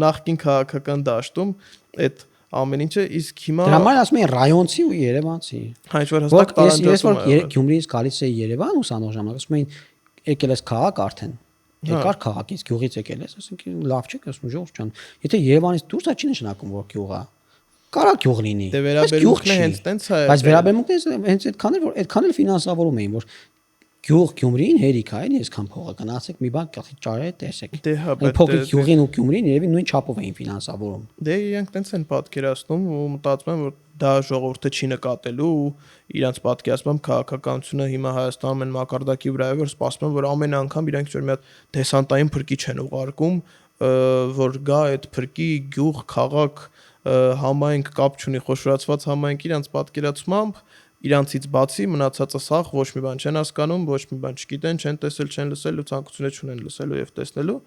նախկին քաղաքական դաշտում այդ ամեն ինչը իսկ հիմա դրա համար ասում են ռայոնցի ու երևանցի հա ինչ որ հստակ տարանջատում է ես Գյումրիից գալիս էի Երևան ուսանող ժամանակ ասում էին եկել ես քաղաք արդեն եկար քաղաքից գյուղից եկել ես ասենք լավ չէ ասում Ժորժ ջան եթե Երևանից դուրս է չի նշանակում որ գյուղ է կարա գյուղ լինի դե վերաբերմունքն է հենց տենց է բայց վերաբերմունքն հենց այդքան էր որ այդքան էլ ֆինանսավորում էին որ գյուղ Գյումրին հերիք է էլի այսքան փողը գնացեք մի բան կախի ճարե տեսեք դե հա բայց փոքրիկ գյուղին ու Գյումրին երևի նույն չափով էին ֆինանսավորում դե իրանք տենց են պատկերացնում ու մտածում են որ դա ժողովուրդը չի նկատելու ու իրանց պատկերացմամբ քաղաքականությունը հիմա Հայաստանում են մակարդակի վրա է որ սպասում են որ ամեն անգամ իրանք ինչ-որ մի հատ դեսանտային փրկիչ են ուղարկում որ գա այդ փրկի գյուղ քաղաք համայնք կապ չունի խոշորացված համայնք իրանց պատկերացմամբ իրանցից բացի մնացածը սախ ոչ մի բան չեն հասկանում, ոչ մի բան չգիտեն, չեն տեսել, չեն լսել ու ցանկություն չունեն լսելու եւ տեսնելու։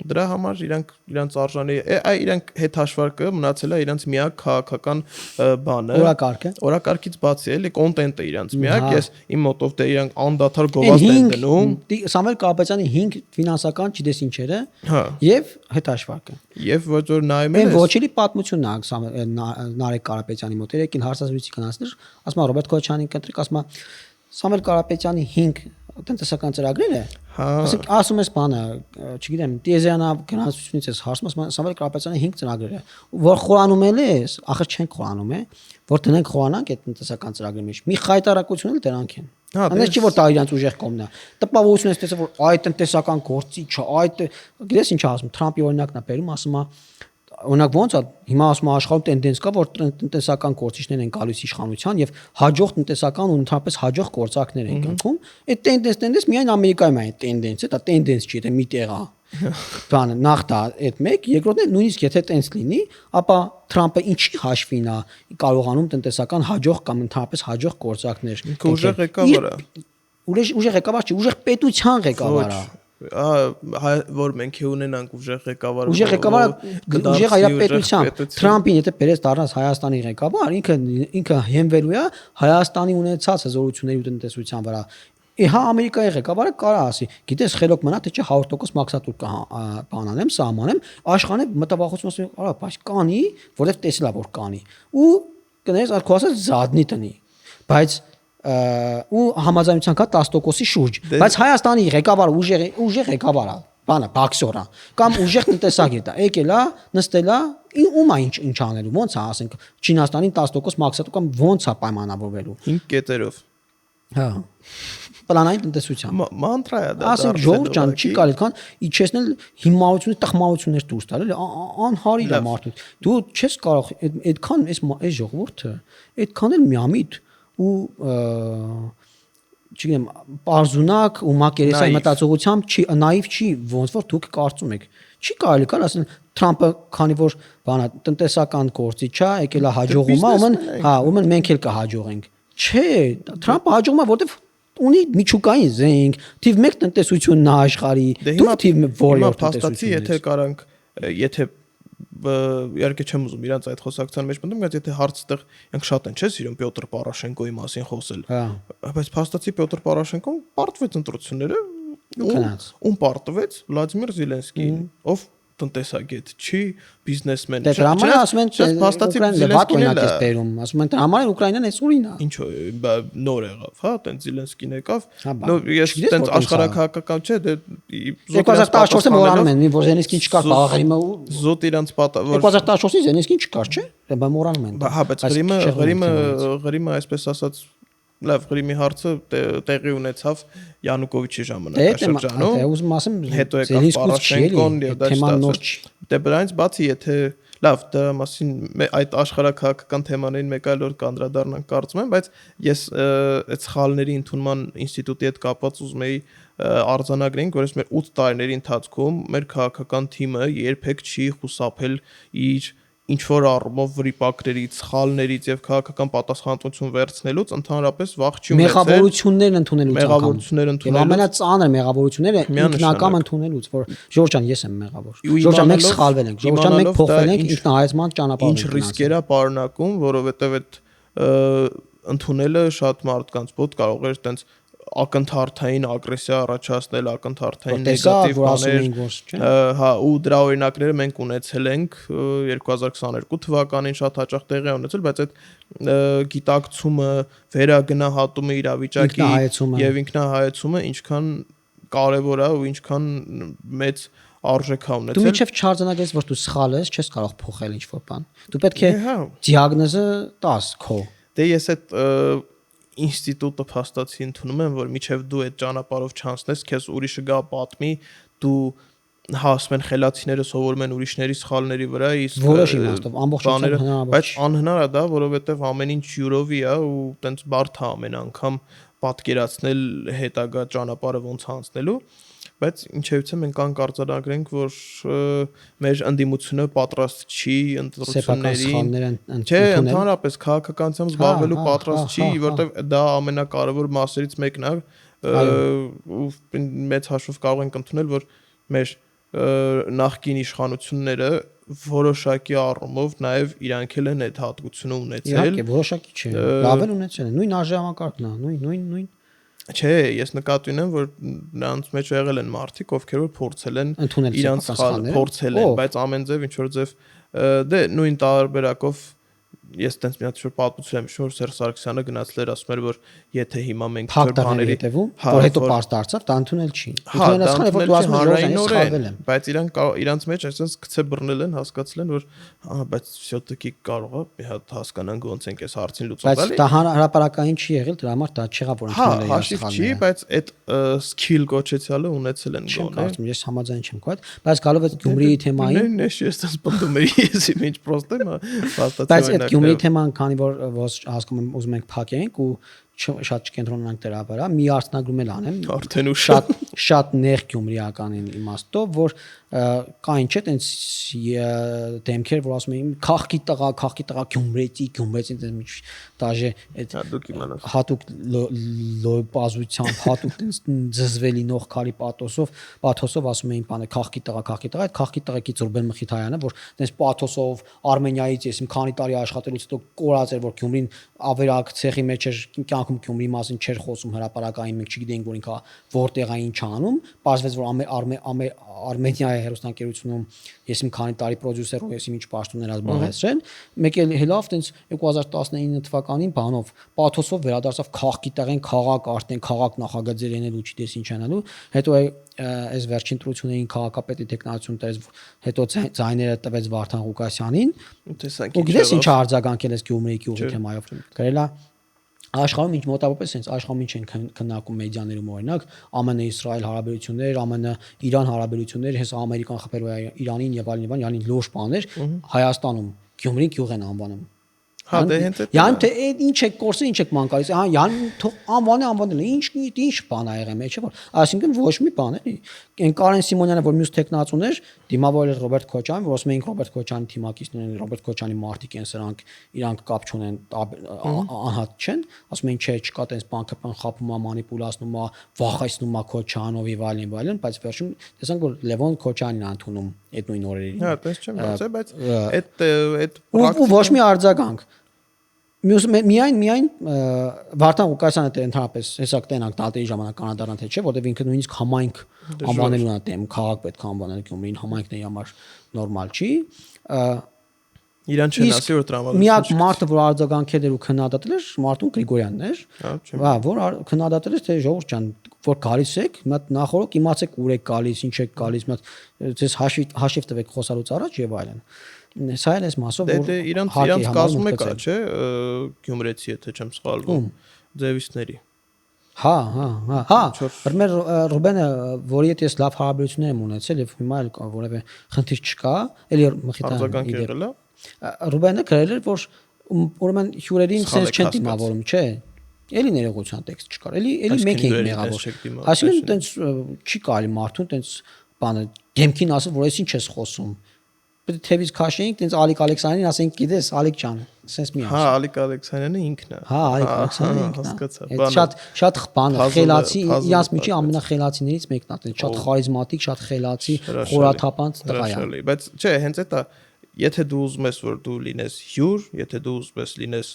Դրա համար իրանց արժանի իրանք հետ հաշվարկը մնացել է իրանց միակ քաղաքական բանը օրակարգից բացի էլի կոնտենտը իրանց միակ ես իմ մոտով դե իրանք անդադար գովազդ են դնում Սամվել Կարապետյանի 5 ֆինանսական չդես ինչերը եւ հետ հաշվարկը եւ ոչ որ նայում են ոչելի պատմությունն է Նարեկ Կարապետյանի մոտ երեքին հարցազրույցի գնացներ ասում Ռոբերտ Քոչյանին կընտրեք ասում Սամվել Կարապետյանի 5 տնտեսական ծրագրերը ասում ես բանը չգիտեմ Տիեզյանա գնացությունից ես հարցում Սամվել Կարապետյանի 5 ծրագրերը որ խորանում ես ախր չեն խորանում որ դնենք խորանանք այդ տնտեսական ծրագրի մեջ մի խայտարակություն էլ դրանք են Անես չի որ դա իրանց ուժեղ կողմն է տպավորություն ես տեսել որ այդ տնտեսական գործիչը այդ գիտես ինչ ասում Թրամփի օրինակն է բերում ասում օրինակ ոնց է հիմա ասում աշխարհում տենդենս կա որ տնտեսական գործիչներ են գալիս իշխանության եւ հաջող տնտեսական ու ընդհանրապես հաջող գործակներ են կնքում այդ տենդենս միայն Ամերիկայում է այդ տենդենսը դա տենդենս չի դա մի տեղ է բանը նախ դա այդ մեկ երկրորդն է նույնիսկ եթե տենց լինի ապա Թրամփը ինչի հաշվին է կարողանում տնտեսական հաջող կամ ընդհանրապես հաջող գործակներ ուժեղ ղեկավար է ուժեղ ղեկավար չի ուժեղ պետության ղեկավար է որ մենք ունենանք ուժեղ ղեկավար ուժեղ իր պետության Թրամփին եթե բերես դառնաս Հայաստանի ղեկավար ինքը հենվելու է Հայաստանի ունեցած հզորությունների ու տնտեսության վրա Հա Ամերիկայի ղեկավարը կարա ասի գիտես խելոք մնա թե չէ 100% մաքսատուր բանանեմ սահմանեմ աշխանը մտավախություն ասի արա բայց կանի որովհետև տեսել է որ կանի ու կներես արքո ասած զադնի տնի բայց ու համաձայնության կա 10%-ի շուրջ բայց Հայաստանի ղեկավարը ուժեղ ղեկավար է բանը բաքսորա կամ ուժեղ տնտեսագետ է եկել է նստել է ում է ինչ անելու ոնց է ասենք Չինաստանին 10% մաքսատուր կամ ոնց է պայմանավորվելու 5 կետերով Հա։ Պլանային տնտեսության։ Մանտրա է դա։ Ասենք Ժողովուրդ ջան, չի կարելի քան իջեցնել հիմարությունից տխմարություններ դուրս տալ, էլի անհարիր է մարդու։ Դու չես կարող այդքան այս ժողովուրդը այդքան էլ միամիտ ու չգիտեմ, պարզունակ ու մակերեսային մտածողությամբ չի նաիվ չի, ոնց որ դուք կարծում եք։ Չի կարելի կար ասել Թրամփը, քանի որ բանա տնտեսական գործի չէ, եկել է հաջողում է, ում մենք էլ կհաջողենք։ Չէ, Թրամփը հաջողում է, որովհետև ունի միջուկային զենք, թիվ 1 տնտեսությունն է աշխարհի, դու թիվ որը փաստացի, եթե կարանք, եթե իհարկե չեմ ուզում իրանց այդ խոսակցության մեջ մտնում, բայց եթե հարցտեղ ինք շատ են, չէ՞, սիրում Պյոտր Պորոշենկոյի մասին խոսել։ Բայց փաստացի Պյոտր Պորոշենկոն պարտվեց ընտրությունները, ում պարտվեց Վլադիմիր Զելենսկին, ով տնտեսագետ չի, բիզնեսմեն։ Դե դրա համար ասում են, փաստացի Զելենսկին է բերում, ասում են դրա համար Ուկրաինան էս ուրին է։ Ինչո՞, նոր եղավ, հա, տենց Զելենսկին եկավ։ Նո, ես տենց աշխարհակահաղական չէ, դե 2014-ը մոռանում են, որ Զելենսկին չկար, բաղարիմը զոտ իրանց պատահ 2014-ին Զելենսկին չկար, չէ՞։ Դա մոռանում են։ Հա, բայց Ղրիմը այսպես ասած լավ Ղրիմի հարցը տեղի ունեցավ Յանուկովիչի ժամանակաշրջանում։ Դե ուզում ասեմ, հետո եկավ Պորոշենկոն եւ դա չստացվեց։ Դե բրանից բացի եթե լավ դրա մասին այդ աշխարհակահաղական թեմաներին մեկ այլ օր կանդրադառնանք կարծում եմ, բայց ես այդ սխալների ընդունման ինստիտուտի հետ կապված ուզում էի արձանագրենք, որ մեր 8 տարիների ընթացքում մեր քաղաքական թիմը երբեք չի խուսափել իր ինչ որ առումով վրիպակներից, սխալներից եւ քաղաքական պատասխանատվություն վերցնելուց ընդհանրապես վախ չի ունեցել։ Մեղավորություններ ընդունելուց։ Եվ ամենածանր մեղավորությունները ինքնակամ ընդունելուց, որ Ժորժ ջան, ես եմ մեղավոր։ Ժորժ ջան, մենք սխալվել ենք։ Ժորժ ջան, մենք փոխվել ենք ինքնահայացման ճանապարհով։ Ինչ ռիսկեր է պարունակում, որովհետեւ այդ ընդունելը շատ մարդկանց մոտ կարող էր տենց ակնթարթային ագրեսիա առաջացնել, ակնթարթային նեգատիվ բաներ, հա, ու դրա օրինակները մենք ունեցել ենք 2022 թվականին շատ հաճախ տեղի է ունեցել, բայց այդ գիտակցումը, վերագնահատումը իրավիճակի եւ ինքնահայացումը ինչքան կարեւոր է ու ինչքան մեծ արժեք է ունեցել։ Դու միջև չարձանագրես, որ դու սխալ ես, չես կարող փոխել ինչ-որ բան։ Դու պետք է դիագնոզը տաս քո։ Դե ես այդ ինստիտուտը փաստացի ընդունում եմ, որ միջև դու այդ ճանապարհով չանցնես, քեզ ուրիշը գա պատմի, դու հա ասում են խելացիները սովորում են ուրիշների սխալների վրա, իսկ որոշ իմաստով ամբողջությամբ հնարավոր բայց անհնար է դա, որովհետև ամեն ինչ յուրովի է ու տենց բարդ է ամեն անգամ պատկերացնել հետագա ճանապարհը ոնց անցնելու, բայց ինչևիցե մենք անկարծանագրենք, որ մեր ընդդիմությունը պատրաստ չի ընտրություններին, չէ, ընդհանրապես քաղաքականությամբ զբաղվելու պատրաստ չի, որովհետև դա ամենակարևոր մասերից մեկն է, ու մեծ հաշվով կարող ենք ընդունել, որ մեր նախկին իշխանությունները որոշակի առումով նաև իրանք էլ են այդ հատկությունը ունեցել։ Իհարկե, որոշակի չէ, լավ էլ ունեցել են, նույն արժեհամակարգն է, նույն Չէ, ես նկատի ունեմ, որ նրանց մեջ եղել են մարդիկ, ովքեր որ փորձել են իրանց սխալները, փորձել են, բայց ամեն ձև ինչ որ ձև դե նույն տարբերակով ես տենց մի հատ շուտ պատմություն եմ շուտ Սերժ Սարգսյանը գնացել էր ասում էր որ եթե հիմա մենք չոր բաների որ հետո պարզ դարձավ դա ընդունել չի ընդունել ասխալ որ դու ասում ես որ սխալվել եմ բայց իրանց մեջ այսպես գցե բռնել են հասկացել են որ բայց всё-таки կարող է մի հատ հասկանանք ոնց ենք այս հարցին լուծում տալի բայց դա հրապարակային չի եղել դրա համար դա չեղավ որ ընդունել է սխալը չի բայց այդ skill կոչեցյալը ունեցել են գոնե ես համաձայն չեմ քո հետ բայց գալով այդ Գյումրիի թեմային ես ես պնդում եմ ես ինչ պրոստը բայց Գյումրիի թեման, քանի որ հասկանում եմ ուզում ենք փակենք ու շատ չկենտրոնանանք դրա վրա, մի արտանագրում էլ անեմ, արդեն ու շատ նեղ Գյումրիականին իմաստով, որ կային չէ տենց դեմքեր, որ ասում էին քաղքի տղա Գյումրեցի դաժե այդ հատուկ լոյպազությամբ, հատուկ տենց ձզվելի նող քարի պաթոսով ասում էին բանը քաղքի տղա, այդ քաղքի տղեկից Ռուբեն Մխիթարյանը, որ տենց պաթոսով Արմենիայից ես իմ քանի տարի աշխատելուց հետո կորած էր, որ Գյումրին ավերակ ցեխի մեջ էր կյանքում Գյումրի մասին չէր խոսում հրապարակային, մենք չգիտեինք որ ինքա որտեղ է ինչ անում, պարզվեց որ Արմենիայի հերոստանգերությունում ես իմ քանի տարի պրոդյուսեր ու ես իմ ինչ պաշտոններ ազբաղեցրել, մեկ էլ հելավ տենց 2019 թվականին բանով պաթոսով վերադարձավ քաղքի տղեն քաղաք արդեն քաղաք նախագծեր ենելու չիտես ինչ անելու, հետո այս վերջին ընտրություններին քաղաքապետի տեխնացիոն տես հետո ձայները տվեց Վարդան Ղուկասյանին, ու գիտես ինչ արձագանքել էս Գյումրիի գյուղի թեմայով, գրելա Աշխարհում ինչ մոտավորապես sense աշխարհում ինչ են քննարկում մեդիաներում օրինակ ԱՄՆ-Իսրայել հարաբերություններ, ԱՄՆ-Իրան հարաբերություններ, հենց ամերիկան խփելու Իրանին եւ այլն լուրջ բաներ Հայաստանում Գյումրին գյուղ են անվանում։ Հա դե հենց այդ Յան թե ինչ է կորսը ինչ է մանկալից հա յան թող անվանել ինչ բան ա եղել մեջ չէ որ այսինքն ոչ մի բան էլի այն Կարեն Սիմոնյանը որ մյուս տեխնացուներ դիմավորել Ռոբերտ Քոչարյան որ ասում էին Ռոբերտ Քոչարյանի թիմակիցներն են Ռոբերտ Քոչարյանի մարտիկ են սրանք իրանք կապ չունեն անհատ չեն ասում են չէ չկա տես բանկը բան խափում է մանիպուլացնում է վախեցնում է Քոչարյանով եւ այլն բայց վերջում տեսանք որ Լևոն Քոչարյանն է ընդունում այդ նույն օրերին հա տես չեմ ասել բայց այդ ու ոչ մի արձագանք միայն Վարդան Ղուկասյանը դե ընդհանրապես հեսա կտենանք դատերի ժամանակ կանադառնա թե չէ որտեվ ինքը նույնիսկ համայնք անվանելու նա դեմ քաղաք պետք է անվանել Գյումրին համայնքն է համար նորմալ չի իրան չեն ասի որ տրամադրություն միակ մարդը որ արձագանքել էր ու քննադատել էր Մարտուն Գրիգորյանն էր հա որ քննադատել էր թե ժողովուրդ ջան որ գալիս եք մի հատ նախորդ իմացեք ուր եք գալիս ինչ եք գալիս մի հատ ձեզ հաշիվ տվեք խոսալուց առաջ եւ այլն սա էլ էս մասով որ դե իրանց կազմում է կա չէ Գյումրեցի եթե չեմ սխալվում ձևիստների հա մեր Ռուբենը որի հետ ես լավ հարաբերություններ եմ ունեցել եւ հիմա էլ որևէ խնդիր չկա էլի արձագանք եղել է Ռուբենը գրել էր որ ուրեմն հյուրերին sense չեն դիմավորում չէ էլի ներողության տեքստ չկար էլի մեկ էինք մեղավոր այսինքն տենց չի կարելի մարդուն տենց բանը դեմքին ասել որ ես ինչ ես խոսում Պետք է թևից քաշեինք, տենց Ալիկ Ալեքսանյանին ասենք գիտես Ալիկ ջան, sense մի հա Ալիկ Ալեքսանյանը ինքն է։ Հա Ալիկ Ալեքսանյանը ինքն է։ Հասկացա։ Շատ բան խելացի, իրանց միջի ամենախելացիներից մեկն է, տենց շատ խարիզմատիկ, շատ խելացի, խորաթափանց տղա է։ Բայց չէ, հենց այդ է, եթե դու ուզում ես որ դու լինես հյուր, եթե դու ուզում ես լինես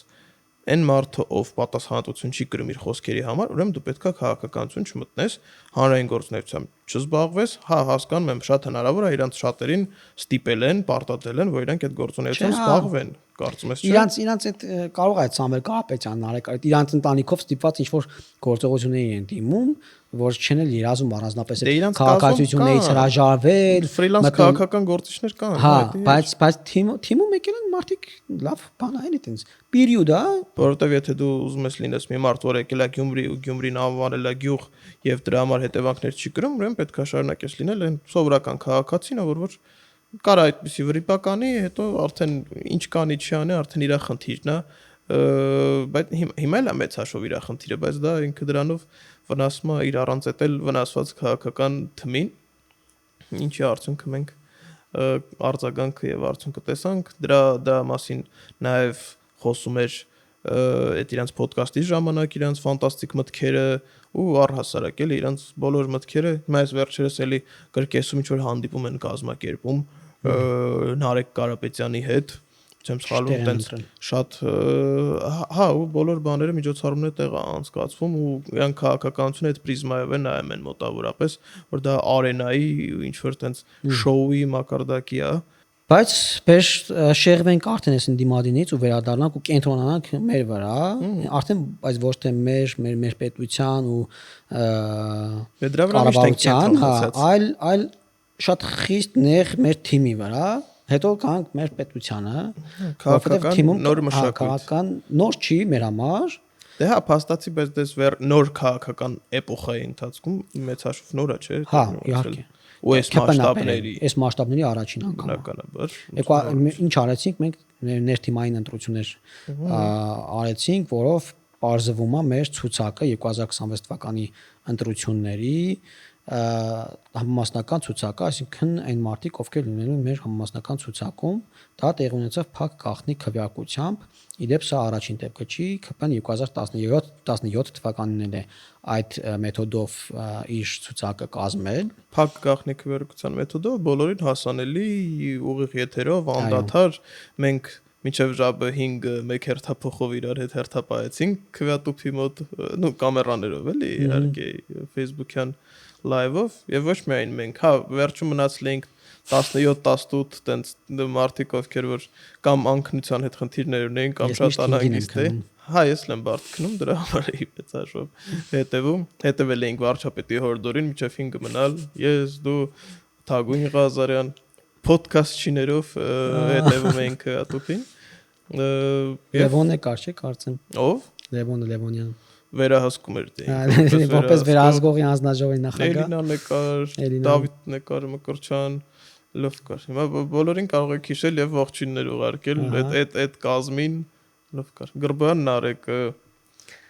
այն մարդը ով պատասխանատվություն չի կրում իր խոսքերի համար, ուրեմն դու պետքա քաղաքականություն չմտնես, հանրային գործունեությամբ չզբաղվես, հա հասկանում եմ շատ հնարավոր է իրանց շատերին ստիպել են, պարտադել են, որ իրանք այդ գործունեությամբ զբաղվեն, կարծում ես չէ։ Իրանց այդ կարող է Սամվել Կարապետյանն արեք, այդ իրանց ընտանիքով ստիպված ինչ որ գործողությունների են դիմում, որ չեն էլ երազում առանձնապես այդ քաղաքացիությունից հրաժարվել, ֆրիլանս քաղաքական գործիչներ կան, հա, բայց թիմում եկել են մարդիկ լավ բան է էլի տենց պերիոդ է, որովհետև եթե դու ուզում ես լինես մի մարդ, որ եկել է Գյումրի ու Գյումրին անվանել է գյուղ եւ դրա համար հետևանքներ չի կրում, ուրեմն պետք է շարունակես լինել այն սովորական քաղաքացին, որ կար այդպիսի վրիպականի, հետո արդեն ինչ կանի չի անի, արդեն իր խնդիրն է, բայց հիմա էլ է մեծ հաշվով իր խնդիրը, բայց դա ինքը դրանով վնասում է իր առանց էտել վնասված քաղաքական թմին, ինչի արդյունքը մենք արձագանքը եւ արդյունքը տեսանք, դրա մասին նաեւ խոսում էր այդ իրանց ոդկասթի ժամանակ իրանց ֆանտաստիկ մտքերը ու առհասարակ էլի իրանց բոլոր մտքերը մեզ վերջերս էլի կրկեսում ինչ որ հանդիպում են կազմակերպում Նարեկ Կարապետյանի հետ չեմ սխալվում տենց շատ հա ու բոլոր բաները միջոցառումները տեղ անցկացվում ու իրանք քաղաքականությունը այդ պրիզմայով է նայում են մոտավորապես որ դա արենայի ինչ որ տենց շոուի մակարդակի է Բայց պես շեղվենք արդեն այս դիմադինից ու վերադառնանք ու կենտրոնանանք մեր վրա, արդեն բայց ոչ թե մեր պետության ու կառավարության, այլ շատ խիստ նեղ մեր թիմի վրա, հետո կանք մեր պետությանը, քաղաքական նոր մշակույթ, քաղաքական նոր չի մեր համար։ Դե հա, փաստացի, բայց դες նոր քաղաքական էպոխայի ընթացքում մեծ հաշվով նոր է, չէ՞։ Հա, իհարկե։ Ու այս մասշտաբների առաջին անգամ։ Ինչ արեցինք մենք ներթիմային ընտրություններ արեցինք, որով բարձվում է մեր ցուցակը 2026 թվականի ընտրությունների համամասնական ցուցակը, այսինքն այն մարդիկ, ովքեր լինելու են մեր համամասնական ցուցակում, դա տեղի ունեցավ փակ գաղտնի քվեարկությամբ։ Իդեպ սա առաջին դեպքը չի, ԿՊ-ն 2017 թվականին է այդ մեթոդով իր ցուցակը կազմել։ Փակ գաղտնի քվեարկության մեթոդով բոլորին հասանելի ուղիղ եթերով անդադար մենք մինչև ժամը 5 մեկ հերթափոխով իրար հետ հերթապայեցինք քվեատուփի մոտ, նո կամերաներով էլի իհարկե Facebook-յան live-ով եւ ոչ միայն մենք, հա, վերջում մնացել ենք 17-18 տենց մարդիկ ովքեր որ կամ անքնության հետ խնդիրներ ունեին կամ շատ անհանգիստ էին։ Հա, ես եմ բարդ քնում դրա համար էի մեծ հաշվով հետևել էինք վարչապետի հորդորին մինչև 5 մնալ, ես դու Թագուհին Ղազարյան podcast-չիներով հետևում էինք ատուփին։ Լևոնը կար չէ կարծեմ։ Ով։ Լևոնյան։ վերահսկում էր Որպես վերահսկողի հանձնաժողովի նախագահ։ Էլինա նկար, Դավիթ նկար, Մկրտչյան, լավ կար։ Հիմա բոլորին կարող եք հիշել եւ ողջույններ ուղարկել այդ կազմին, լավ կար։ Գրբան Նարեկ,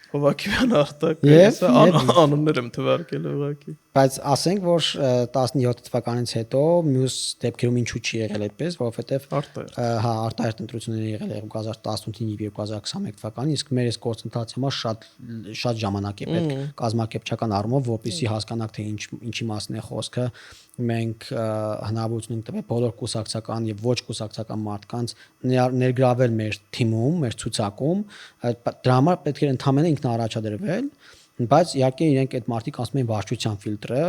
Հովակիմյան Արտակ, ես անուններ եմ թվարկել ուղակի։ Բայց ասենք որ 17 թվականից հետո մյուս դեպքերում ինչու չի եղել այդպես, որովհետեւ հա արտահերտ ընտրություններ եղել է 2018 եւ 2021 թվականին, իսկ մեր այս գործընթացը հիմա շատ ժամանակ է պետք կազմակերպչական առումով, որպեսզի հասկանանք թե ինչի մասն է խոսքը, մենք հնարավորություն ենք տվել բոլոր կուսակցական եւ ոչ կուսակցական մարդկանց ներգրավել մեր թիմում, մեր ցուցակում, դրա համար պետք է ընդհանրապես ինքնաառաջադրվել, բայց իհարկե իրենք այդ մարդիկ ասում են վարչության ֆիլտրը,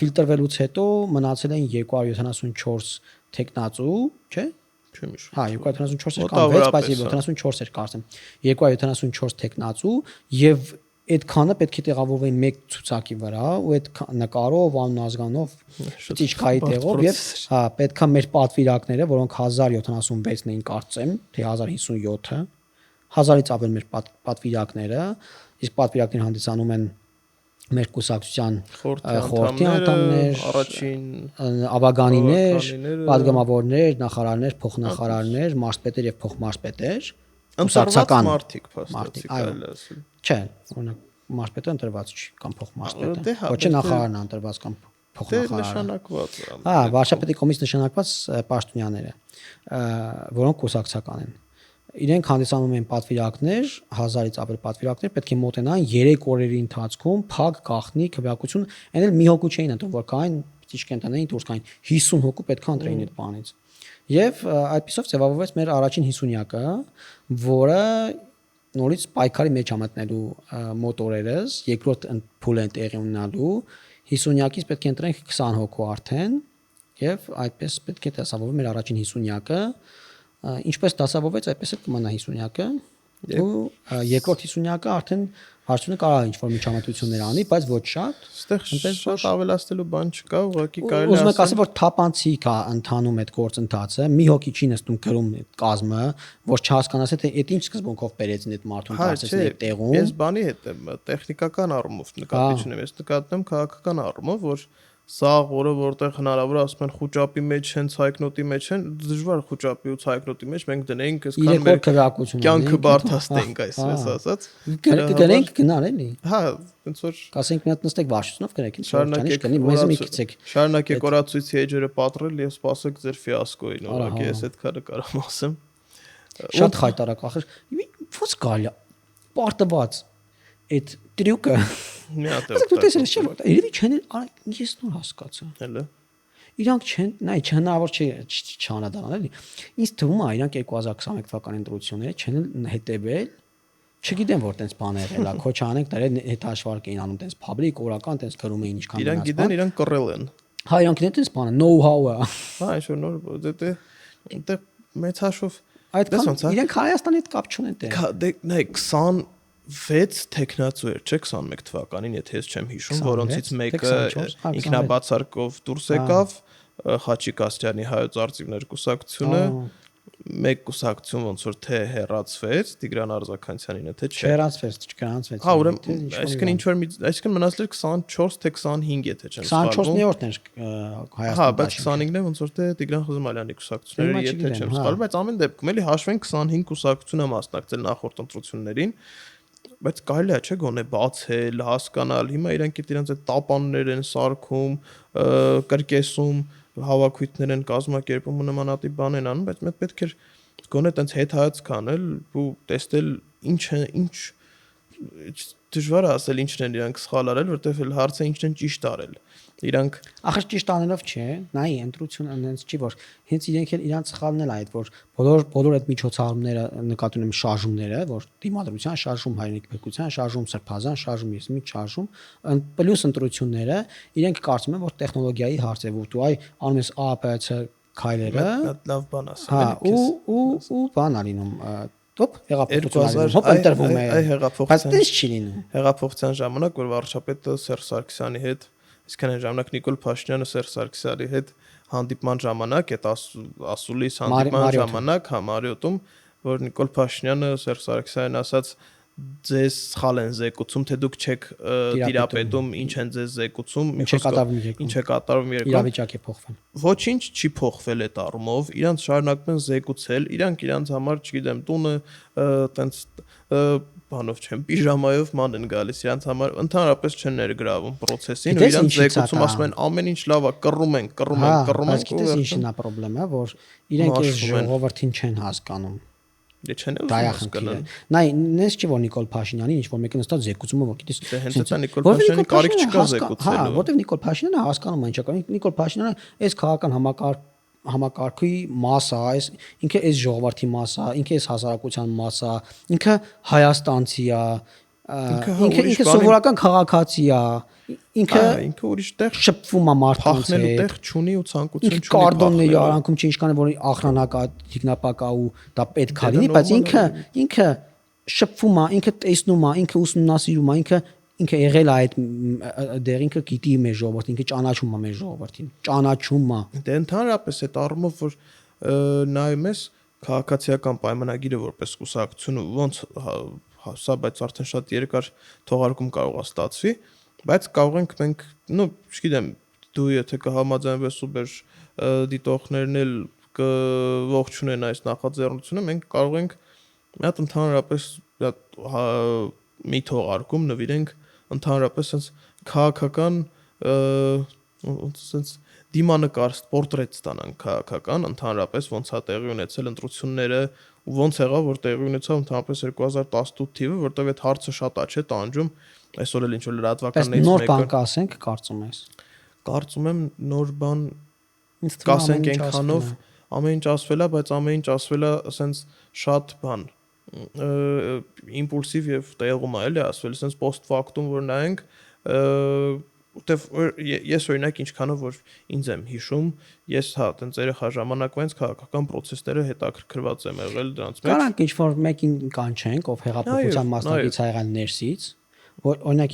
ֆիլտրվելուց հետո մնացել են 274 տեխնացու, չէ՞։ Հա 274 կամ 6, բայց 74 էր կարծեմ։ 274 տեխնացու եւ այդքանը պետք է տեղավորվեն մեկ ցուցակի վրա ու այդ նկարով, անուն ազգանով, ճիճկայի տեղով եւ հա պետքա մեր պատվիրակները, որոնք 1076-ն էին կարծեմ, թե 1057-ը 1000-ից ավել մեր պատվիրակները, իսկ պատվիրակները հանդիսանում են մեր կուսակցության խորհրդի անդամներ, առաջին ավագանիներ, падգամավորներ, նախարարներ, փոխնախարարներ, մարզպետեր եւ փոխմարզպետեր, կուսակցական մարդիկ, այո, չէ, օրինակ մարզպետը ընտրված չի կամ փոխմարզպետը, ոչ է նախարարն է ընտրված կամ փոխնախարարը, նշանակված։ հա, վարչապետի կողմից նշանակված պաշտոնյաները, որոնք կուսակցական են։ Իրենք հանդիսանում են պատվիրակներ, 1000-ից ավել պատվիրակներ, պետք է մոտենան 3 օրերի ընթացքում փակ գախնի քվեակություն, այն էլ մի հոգու չէին ընտրում, որ կային ճիշտ կենտանային դուրս կային 50 հոգու պետք է ընտրեին այդ բանից։ Եվ այդպեսով ձևավորվեց մեր առաջին 50-յակը, որը նորից պայքարի մեջ ամտնելու մոտորերս, երկրորդ փուլ են տեղի ունենալու, 50-յակից պետք է ընտրենք 20 հոգու արդեն, եւ այդպես պետք է դասավորվի մեր առաջին 50-յակը, ինչպես դասավորվեց, այդպես էլ կմնա 50-յակը, ու երկրորդ 50-յակը արդեն հարցունը կարող է ինչ-որ միջամտություններ անի, բայց ոչ շատ։ Այդտեղ շատ ավելացնելու բան չկա, ուղղակի կարելի է ասել, որ թափանցիկ է ընթանում այդ գործընթացը, մի հոգի չի նստում գրում այդ կազմը, որ չհասկանաս թե այդ ինչ սկզբունքով բերեցին այդ մարդուն դարձեցին այդ տեղում։ Ես բանի հետ եմ, տեխնիկական առումով նկատի չունեմ, ես նկատում եմ քաղաքական առումով, որ սա որը որտեղ հնարավոր է ասում են խոճապի մեջ են, ցայքնոտի մեջ են, դժվար խոճապի ու ցայքնոտի մեջ մենք դնենք, այսքան մեր կյանքը բարթաստենք, այսպես ասած։ Կգնենք գնալ էլի։ Հա, ոնց որ կասենք մի հատ նստեք վարչությունով գրեք, ինչ ճանիշ կնի, մեզ մի քիչ։ Շարունակեք օրացույցի էջերը պատրել եւ սպասեք ձեր ֆիասկոին, ուղղակի ես այդքանը կարող ասեմ։ Շատ խայտարակ ախր։ Ո՞ց գալի։ Պարտված այդ տրյուկը մի հատ դու տեսել ես չէ՞ որ երևի չեն ես նոր հասկացա հələ իրանք չեն նայ չհնարավոր չէ չանադառնալ էլի ինձ թվում է իրանք 2021 թվականի ընտրությունները չեն հետևել չգիտեմ որ տենց բան եղել է քոչ անենք դեռ հետաշվարկ էին անում տենց public օրական տենց գրում էին ինչքան իրանք գիտեն իրանք կռել են հա իրանք գիտեն տենց բանը know how-ը հա ինչ որ նոր դե մեծ հաշվով այդքան իրանք Հայաստանի հետ կապ չունեն դե նայ 26 տեխնացու էր, չէ 21 թվականին, եթե ես չեմ հիշում, որոնցից մեկը ինքնաբացարկով դուրս եկավ, Խաչիկ Աստրյանի հայոց արծիվներ կուսակցությունը, մեկ կուսակցություն ոնց որ թե հեռացվեց, Տիգրան Արզականյանինը, թե չէ։ Չհեռացվեց։ Հա, ուրեմն, այսինքն ինչ որ այսինքն մնացել էր 24 թե 25, եթե չեմ սխալվում։ 24-րդն էր Հայաստանում։ Հա, բայց 25-ն է ոնց որ թե Տիգրան Խզմալյանի կուսակցությունները, եթե չեմ սխալվում, բայց ամեն դեպքում էլի հաշվենք 25 կուսակցությունը մասնակցել նախորդ ընտրություններին։ Բայց կարելի է չէ գոնե բացել, հասկանալ, հիմա իրանք իրենց այդ տապաններ են սարքում, կրկեսում, հավաքույթներ են կազմակերպում ու նմանատիպ բան են անում, բայց մենք պետք է գոնե տենց հետհայացք անել ու տեսնել ինչ դժվար է ասել ինչն են իրանք սխալ արել, որտեղ հարցը ինչն են ճիշտ արել։ Իրանք ախր ճիշտ անելով չէ, նայ ընտրությունը այնց չի որ հենց իրենք էլ իրանք սխալն էլ այդ որ բոլոր այդ միջոցառումները նկատի ունեմ շարժումները, որ դիմադրության շարժում, հայրենիքի փրկության շարժում, սրբազան շարժում, ես մի շարժում, պլյուս ընտրությունները իրենք կարծում են որ տեխնոլոգիայի հարց է, որ դու այ անում ես APC քայլերը, լավ բան ասեմ, հա ու բան ալինում Ոպ հեղափոխության հոպ ընտրվում է բայց դες չի լինում հեղափոխության ժամանակ որ վարչապետը Սերժ Սարգսյանի հետ այսքան այն ժամանակ Նիկոլ Փաշինյանը Սերժ Սարգսյանի հետ հանդիպման ժամանակ այդ ասուլիս հանդիպման ժամանակ հա Մարիոտում որ Նիկոլ Փաշինյանը Սերժ Սարգսյանին ասաց ձեզ սխալ են զեկուցում, թե դուք չեք տիրապետում, ինչ են ձեզ զեկուցում, ինչ է կատարվում երեկոմ։ Իրավիճակ է փոխվել։ Ոչինչ չի փոխվել այդ առումով, իրանց շարունակում են զեկուցել, իրանց համար, չգիտեմ, տունը տենց բանով չեմ, պիժամայով ման են գալիս, իրանց համար ընդհանրապես չեն ներգրավում process-ին, ու իրանց զեկուցում ասում են ամեն ինչ լավ է, կռում են, բայց գիտես ինչն է խնդրեմը, որ իրենք այս ժողովրդին չեն հասկանում։ Դե չեն հասկանում։ Նայ, նես չի որ Նիկոլ Փաշինյանի ինչ որ մեկը նստած զեկուցում է, որ գիտես։ Դե հենց դա Նիկոլ Փաշինյանի կարիք չկա զեկուցելու։ Հա, որտեվ Նիկոլ Փաշինյանը հասկանում է ինչ է։ Նիկոլ Փաշինյանը այս քաղաքական համակարգի մաս է, այս ինքը այս ժողովրդի մաս է, ինքը այս հասարակության մաս է, ինքը հայաստանցի է, ինքը սովորական քաղաքացի է, ինքը ուրիշ տեղ շփվում է մարդկանց հետ, տեղ չունի ու ցանկություն չունի։ Կարտոնների արանքում չի ինչքան որ ախրանակա, տիկնապակա ու դա պետք է լինի, բայց ինքը շփվում է, ինքը տեսնում է, ինքը ուսումնասիրում է, ինքը եղել է այդ դեր, ինքը գիտի մեր ժողովրդին, ինքը ճանաչում է մեր ժողովրդին, ճանաչում է։ Դե ընդհանրապես այդ առումով որ նայում ես քաղաքացիական պայմանագիրը որպես կուսակցություն ոնց սա բայց արդեն շատ երկար թողարկում կարող է ստացվի, բայց կարող ենք մենք, չգիտեմ, դու եթե կհամաձայնվես ու բեր դիտողներն էլ կողջունեն այս նախաձեռնությունը, մենք կարող ենք մի հատ ընդհանրապես մի թողարկում նվիրենք ընդհանրապես sense քաղաքական sense դիմանկար պորտրետ ստանանք քաղաքական ընդհանրապես ոնց է տեղի ունեցել ընտրությունները ու ոնց եղավ որ տեղի ունեցավ ընդհանրապես 2018 թիվը որտեղ այդ հարցը շատ է չէ տանջում այսօր էլ ինչ որ լրատվականներից մեկը նոր բան կասենք կարծում ես կարծում եմ նոր բան կասենք այնքանով ամեն ինչ ասվել է բայց ամեն ինչ ասվել է sense շատ բան իմպուլսիվ եւ տեղում է էլի ասվել sense post factum որ նայենք որտեվ ես օրինակ ինչքանով որ ինձ եմ հիշում ես հա տենց երեխա ժամանակվանից քաղաքական process-ները հետաքրքրված եմ եղել դրանց մեջ Կարանք ինչ որ մեկին կանչենք ով հեղափոխության մասնակից ա եղան ներսից որ օրինակ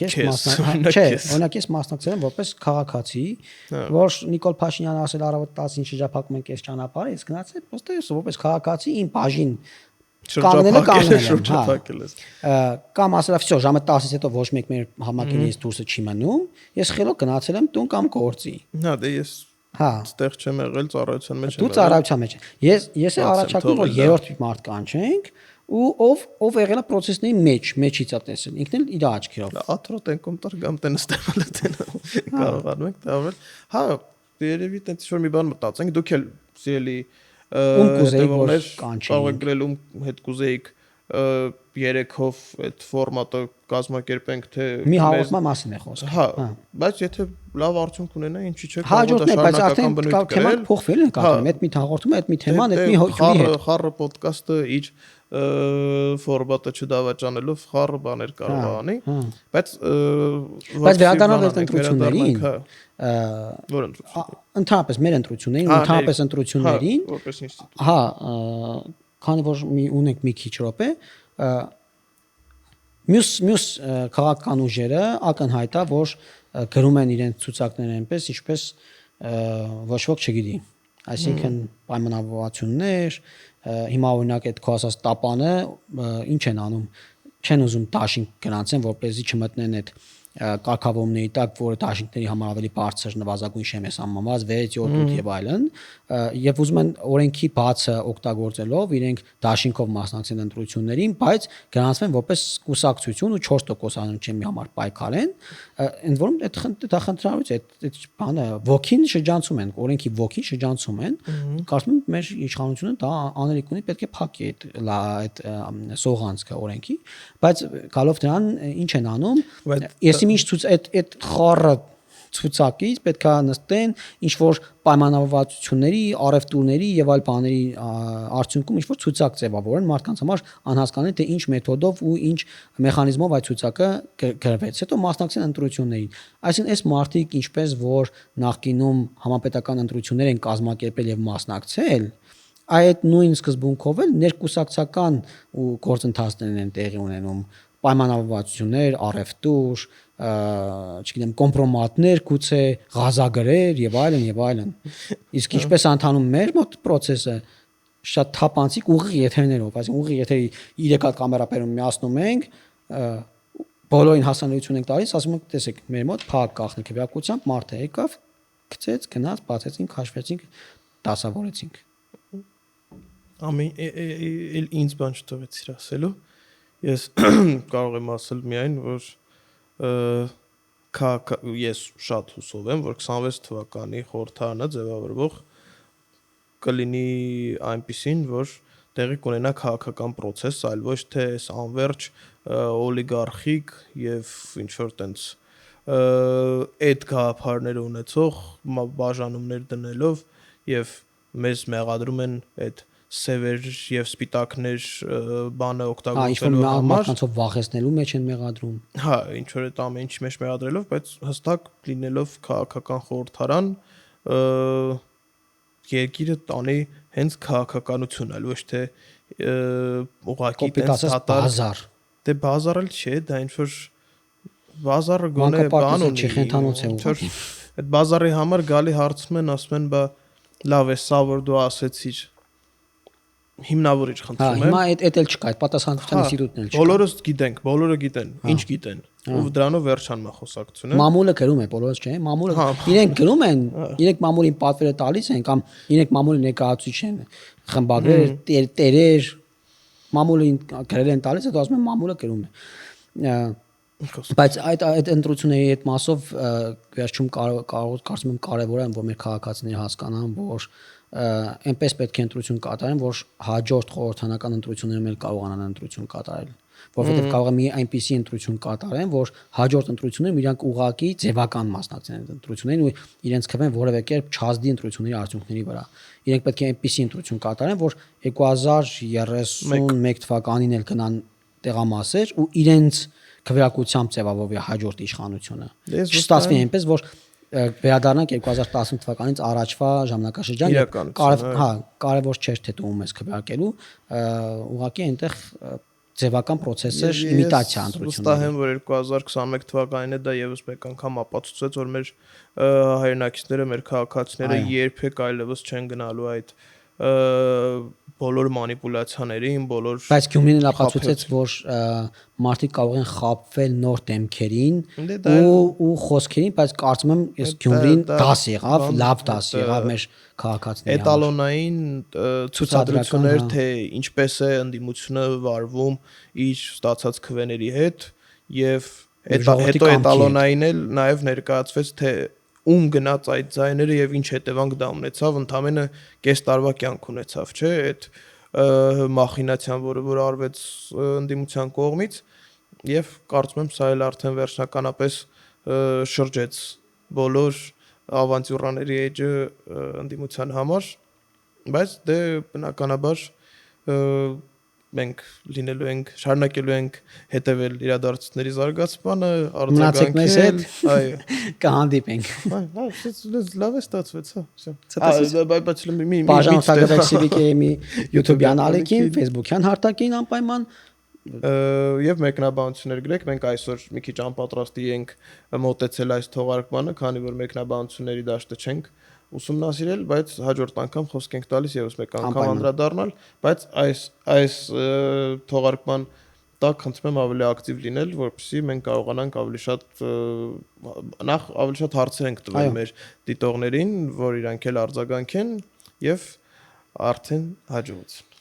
ես մասնակցել եմ որպես քաղաքացի որ Նիկոլ Փաշինյանը ասել առավոտ 10-ին շրջափակում ենք այս ճանապարհը ես գնացել պոստը որպես քաղաքացի իմ բաժին շրջափակել ես կամ ասել վсё ժամը 10-ից հետո ոչ մեկ մեր համակերպից դուրսը չի մնում ես խելոք գնացել եմ տուն կամ գործի հա դե ես ստեղ չեմ եղել ծառայության մեջ դու ծառայության մեջ ես առաջարկում որ երրորդ մարդ կանչենք ու ով եղել է process-ների մեջից է տեսել ինքն էլ իր աչքերով աթրոտ են կոմտար կամ տենստել կարողանում եք դավալ հա երևի տենց որ մի բան մտածենք դուք էլ սիրելի կուզեիք կարող եք գրել հետ կուզեիք երեքով այդ ֆորմատը կազմակերպենք թե մի հաղորդման մասին է խոսքը հա բայց եթե լավ արդյունք ունենա ինչի՞ չէ հաջորդն է բայց արդեն թեման փոխվել են կատարում այդ մի հաղորդումը այդ մի թեման այդ մի հոգի հետ խառը ոդկասթը իր ֆորմատը չդավաճանելով խառը բաներ կարող անի բայց վերադառնալ այդ ընտրություններին որ ընտրություն ընդհանրապես մեր ընտրություններին ընդհանրապես ընտրություններին որպես ինստիտուտ հա քանի որ ունենք մի քիչ րոպե մյուս քաղաքական ուժերը ակնհայտ է որ գրում են իրենց ցուցակները այնպես ինչպես ոչ ոք չգիտի այսինքն պայմանավորվածություններ հիմա օրինակ այդ քո ասած տապանը ինչ են անում չեն ուզում դաշինք գնացեն որպեսզի չմտնեն այդ կարգավորումների տակ, որը դաշինքների համար ավելի բարձր նվազագույն շեմ է սահմանված 6, 7, 8 եւ այլն, եւ ուզում են օրենքի բացը օգտագործելով իրենք դաշինքով մասնակցեն ընտրություններին, բայց գրանցվեն որպես կուսակցություն ու 4% չեմի համար պայքարեն, ընդ որում դա խնդրալուց է, այդ բանը ոգին շրջանցում են, օրենքի ոգին շրջանցում են, կարծում եմ մեր իշխանությունը դա անելիք ունի, պետք է փակի այդ սողանցքը օրենքի, բայց գալով դրան ինչ են անում, ես ինչ այդ խառը ցուցակից պետքա նստեն ինչ որ պայմանավորվածությունների, արևտուրների եւ այլ բաների արդյունքում ինչ որ ցուցակ ձևավորեն մարդկանց համար անհասկանալի թե ինչ մեթոդով ու ինչ մեխանիզմով այդ ցուցակը գրվեց հետո մասնակցեն ընտրություններին այսինքն այս մարդիկ ինչպես որ նախկինում համապետական ընտրություններ են կազմակերպել եւ մասնակցել այդ նույն սկզբունքով էլ ներկուսակցական ու գործընթացներ են տեղի ունենում պայմանավորվածություններ, առևտուր, չգիտեմ, կոմպրոմատներ, գուցե ղազագրեր եւ այլն եւ այլն։ Իսկ ինչպես ընթանում մեր մոտ process-ը շատ թափանցիկ ուղիղ եթերներով, այսինքն ուղիղ եթերի 3 հատ կամերա բերում միացնում ենք, բոլորին հասանելիություն ենք տալիս, ասում ենք, տեսեք, մեր մոտ փակ գաղտնիք քվեակությամբ մարդը եկավ, գցեց, գնաց, բացեցինք, քաշվեցինք, դասավորեցինք։ Ամեն ինձ բան չտվեցիր ասելու։ Ես կարող եմ ասել միայն, որ ես շատ հուսով եմ, որ 26 թվականի խորհրդարանը ձևավորվող կլինի այնպիսին, որ տեղի կունենա քաղաքական process, այլ ոչ թե այս անverջ օլիգարխիկ եւ ինչ որ տենց այդ գաղափարները ունեցող բաժանումներ դնելով եւ մեզ մեղադրում են այդ սևեր եւ սպիտակներ բանը օգտագործելու համար, մարդկանցով վախեցնելու մեջ են մեղադրում։ հա, ինչ որ այդ ամեն ինչի մեջ մեղադրելով, բայց հստակ լինելով քաղաքական խորհրդարան երկիրը տանի հենց քաղաքականություն, այլ ոչ թե ուղղակի տես բազար։ Դե բազարել չէ, դա ինչ որ բազարը գոնե բան ունի։ Չի խենթանոց է ուղղակի։ Այդ բազարի համար գալի հարցում են, ասում են, բա լավ է, սա որ դու ասեցիր հիմնավորիչ խնդրում եմ։ Հիմա այդ էլ չկա, այդ պատասխանատվության ինստիտուտն էլ չկա։ Բոլորս գիտենք, բոլորը գիտեն, ինչ գիտեն։ Ու դրանով վերջանա խոսակցությունը։ Մամուլը գրում է, բոլորս չէ, մամուլը իրենք գրում են, իրենք մամուլին պատվերը տալիս են կամ իրենք մամուլի ներկայացուցիչ են, խմբագրեր, տերեր, մամուլին գրել են տալիս, հետո ասում են մամուլը գրում է։ Բայց այդ ընտրությունների այդ մասով վերջում կարծում եմ կարևոր է, որ մեր քաղաքացիները հասկանան, որ այնպես պետք է ընտրություն կատարեն, որ հաջորդ խորհրդանական ընտրություններում էլ կարողանան ընտրություն կատարել, որովհետև կարող է մի այնպիսի ընտրություն կատարեն, որ հաջորդ ընտրություններում իրանք ուղղակի ձևական մասնակցեն այդ ընտրություններին ու իրենց քվեն որևէ կերպ չազդի ընտրությունների արդյունքների վրա։ Իրենք պետք է այնպիսի ընտրություն կատարեն, որ 2031 թվականին էլ գնան տեղամասեր ու իրենց քվեակությամբ ձևավորվի հաջորդ իշխանությունը։ Չստացվի այնպես, որ վերադառնանք 2010 թվականից առաջվա ժամանակաշրջան, կարևոր չէր թե դու ում ես քվեարկելու, ուղղակի այնտեղ ձևական process-ը իմիտացիա ընտրությունների։ Վստահ եմ, որ 2021 թվականին դա եւս մեկ անգամ ապացուցեց, որ մեր հայրենակիցները, մեր քաղաքացիները երբեք այլևս չեն գնալու այդ բոլոր մանիպուլյացիաներին, բոլոր Բայց Գյումրին էլ ապացուցեց, որ մարդիկ կարող են խաբվել նոր դեմքերին ու խոսքերին, բայց կարծում եմ, ես Գյումրին դաս եղավ, լավ դաս եղավ մեր քաղաքացիների համար։ Էտալոնային ցուցադրություններ, թե ինչպես է ընդդիմությունը վարվում իր ստացած քվեների հետ եւ հետո էտալոնային էլ նաեւ ներկայացվեց, թե ում գնաց այդ ձայները եւ ինչ հետևանք դա ունեցավ, ընդամենը կես տարվա կյանք ունեցավ, չէ՞, այդ մախինացիան, որ արվեց ընդդիմության կողմից եւ կարծում եմ սա էլ արդեն վերջնականապես շրջեց բոլոր ավանտյուրաների էջը ընդդիմության համար, բայց դե բնականաբար մենք լինելու ենք, շարունակելու ենք հետևել իրադարձությունների զարգացմանը, արձագանքել, այո, կհանդիպենք։ Լավ է ստացվեց, բայց բաժանորդագրվեք Civic-ի YouTube-յան ալիքին, Facebook-յան հարթակին անպայման եւ մեկնաբանություններ գրեք, մենք այսօր մի քիչ անպատրաստի ենք մոտեցել այս թողարկմանը, քանի որ մեկնաբանությունների դաշտը չենք ուսումնասիրել, բայց հաջորդ անգամ խոսք ենք տալիս եւս մեկ անգամ անդրադառնալ, բայց այս թողարկման տակ խնդրում եմ ավելի ակտիվ լինել, որպեսզի մենք կարողանանք ավելի շատ հարցեր ենք տվել մեր դիտողներին, որ իրանք էլ արձագանքեն եւ արդեն հաջողություն